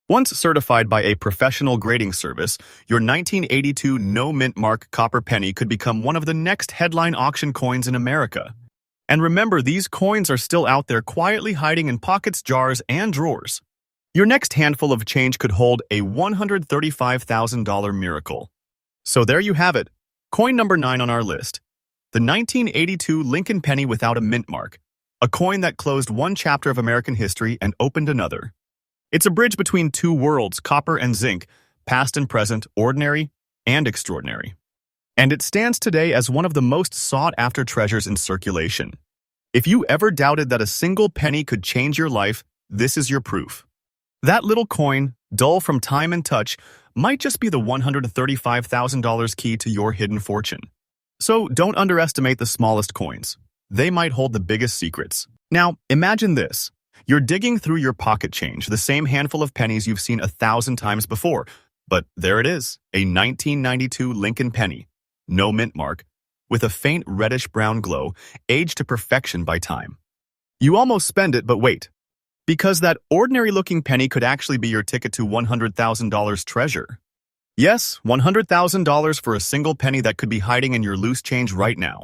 Once certified by a professional grading service, your 1982 no mint mark copper penny could become one of the next headline auction coins in America. And remember, these coins are still out there quietly hiding in pockets, jars, and drawers. Your next handful of change could hold a $135,000 miracle. So there you have it, coin number 9 on our list. The 1982 Lincoln penny without a mint mark, a coin that closed one chapter of American history and opened another. It's a bridge between 2 worlds, copper and zinc, past and present, ordinary and extraordinary. And it stands today as one of the most sought-after treasures in circulation. If you ever doubted that a single penny could change your life, this is your proof. That little coin, dull from time and touch, might just be the $135,000 key to your hidden fortune. So don't underestimate the smallest coins. They might hold the biggest secrets. Now, imagine this. You're digging through your pocket change, the same handful of pennies you've seen 1,000 times before. But there it is, a 1992 Lincoln penny. No mint mark, with a faint reddish-brown glow, aged to perfection by time. You almost spend it, but wait. Because that ordinary-looking penny could actually be your ticket to $100,000 treasure. Yes, $100,000 for a single penny that could be hiding in your loose change right now.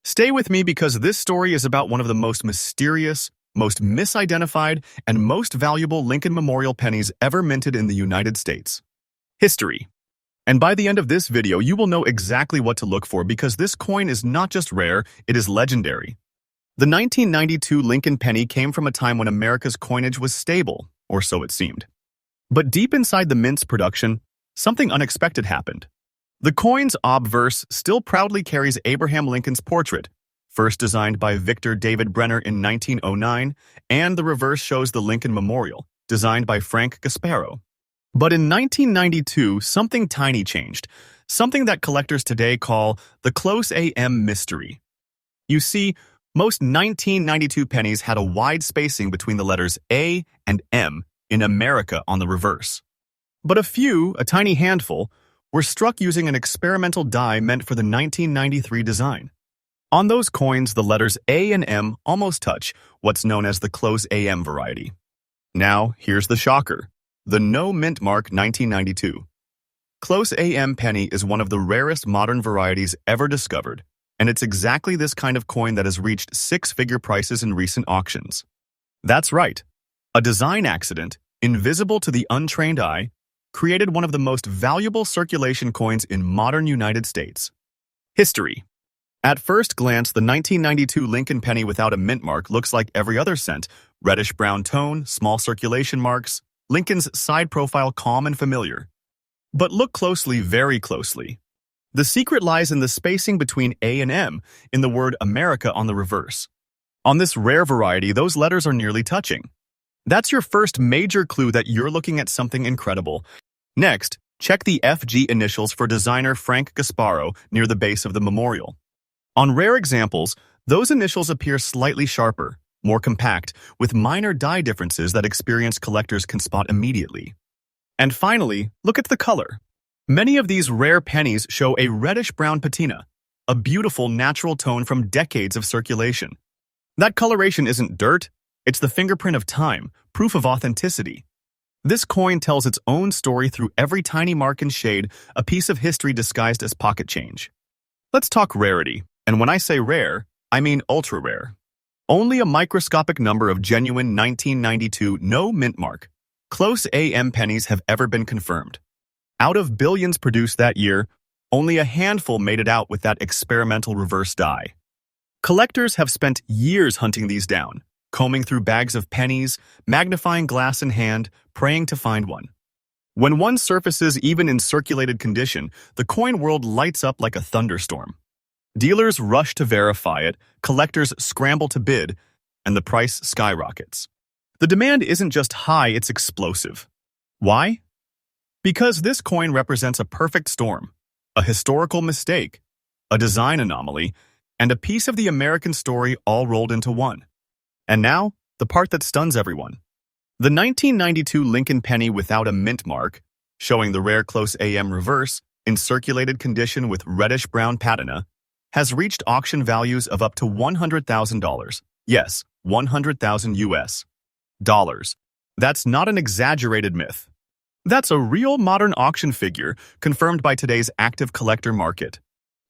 Stay with me because this story is about one of the most mysterious, most misidentified, and most valuable Lincoln Memorial pennies ever minted in the United States. History. And by the end of this video, you will know exactly what to look for because this coin is not just rare, it is legendary. The 1992 Lincoln penny came from a time when America's coinage was stable, or so it seemed. But deep inside the mint's production, something unexpected happened. The coin's obverse still proudly carries Abraham Lincoln's portrait, first designed by Victor David Brenner in 1909, and the reverse shows the Lincoln Memorial, designed by Frank Gasparo. But in 1992, something tiny changed, something that collectors today call the close AM mystery. You see, most 1992 pennies had a wide spacing between the letters A and M in America on the reverse. But a tiny handful, were struck using an experimental die meant for the 1993 design. On those coins, the letters A and M almost touch, what's known as the close AM variety. Now, here's the shocker. The no mint mark 1992. Close AM penny is one of the rarest modern varieties ever discovered, and it's exactly this kind of coin that has reached 6-figure prices in recent auctions. That's right. A design accident, invisible to the untrained eye, created one of the most valuable circulation coins in modern United States. History. At first glance, the 1992 Lincoln penny without a mint mark looks like every other cent: reddish-brown tone, small circulation marks, Lincoln's side profile calm and familiar. But look closely, very closely. The secret lies in the spacing between A and M in the word America on the reverse. On this rare variety, those letters are nearly touching. That's your first major clue that you're looking at something incredible. Next, check the FG initials for designer Frank Gasparo near the base of the memorial. On rare examples, those initials appear slightly sharper, more compact, with minor die differences that experienced collectors can spot immediately. And finally, look at the color. Many of these rare pennies show a reddish-brown patina, a beautiful natural tone from decades of circulation. That coloration isn't dirt, it's the fingerprint of time, proof of authenticity. This coin tells its own story through every tiny mark and shade, a piece of history disguised as pocket change. Let's talk rarity, and when I say rare, I mean ultra-rare. Only a microscopic number of genuine 1992 no mint mark, close AM pennies have ever been confirmed. Out of billions produced that year, only a handful made it out with that experimental reverse die. Collectors have spent years hunting these down, combing through bags of pennies, magnifying glass in hand, praying to find one. When one surfaces even in circulated condition, the coin world lights up like a thunderstorm. Dealers rush to verify it, collectors scramble to bid, and the price skyrockets. The demand isn't just high, it's explosive. Why? Because this coin represents a perfect storm, a historical mistake, a design anomaly, and a piece of the American story all rolled into one. And now, the part that stuns everyone. The 1992 Lincoln penny without a mint mark, showing the rare close AM reverse, in circulated condition with reddish-brown patina, has reached auction values of up to $100,000. Yes, 100,000 US dollars. That's not an exaggerated myth. That's a real modern auction figure confirmed by today's active collector market.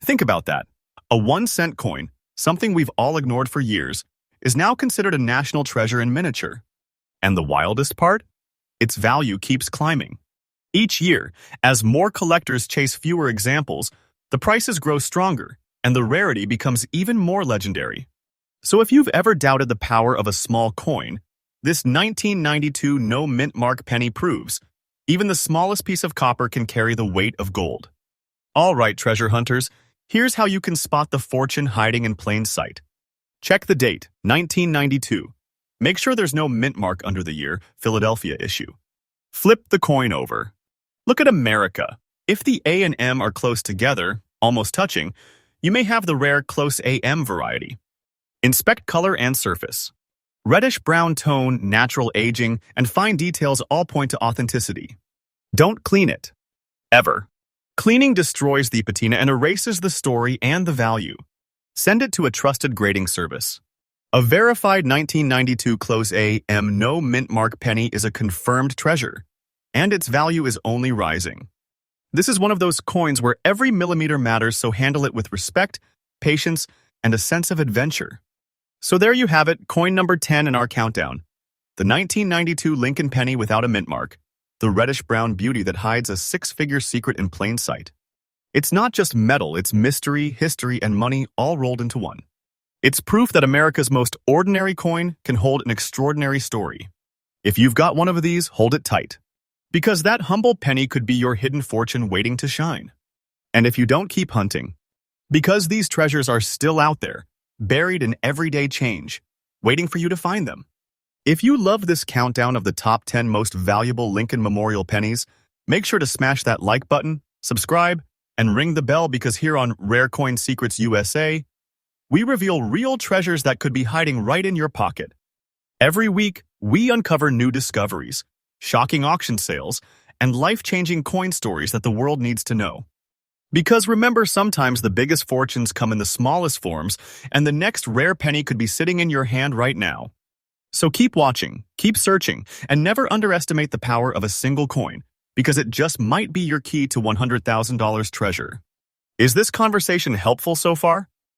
Think about that. A 1-cent coin, something we've all ignored for years, is now considered a national treasure in miniature. And the wildest part? Its value keeps climbing. Each year, as more collectors chase fewer examples, the prices grow stronger, and the rarity becomes even more legendary. So if you've ever doubted the power of a small coin, this 1992 no mint mark penny proves even the smallest piece of copper can carry the weight of gold. All right, treasure hunters, here's how you can spot the fortune hiding in plain sight. Check the date, 1992. Make sure there's no mint mark under the year, Philadelphia issue. Flip the coin over. Look at America. If the A and M are close together, almost touching, you may have the rare close AM variety. Inspect color and surface. Reddish-brown tone, natural aging, and fine details all point to authenticity. Don't clean it. Ever. Cleaning destroys the patina and erases the story and the value. Send it to a trusted grading service. A verified 1992 close AM no mint mark penny is a confirmed treasure, and its value is only rising. This is one of those coins where every millimeter matters, so handle it with respect, patience, and a sense of adventure. So there you have it, coin number 10 in our countdown. The 1992 Lincoln penny without a mint mark, the reddish-brown beauty that hides a six-figure secret in plain sight. It's not just metal, it's mystery, history, and money all rolled into one. It's proof that America's most ordinary coin can hold an extraordinary story. If you've got one of these, hold it tight. Because that humble penny could be your hidden fortune waiting to shine. And if you don't, keep hunting. Because these treasures are still out there, buried in everyday change, waiting for you to find them. If you love this countdown of the top 10 most valuable Lincoln Memorial pennies, make sure to smash that like button, subscribe, and ring the bell, because here on Rare Coin Secrets USA, we reveal real treasures that could be hiding right in your pocket. Every week, we uncover new discoveries, shocking auction sales, and life-changing coin stories that the world needs to know. Because remember, sometimes the biggest fortunes come in the smallest forms, and the next rare penny could be sitting in your hand right now. So keep watching, keep searching, and never underestimate the power of a single coin, because it just might be your key to $100,000 treasure. Is this conversation helpful so far?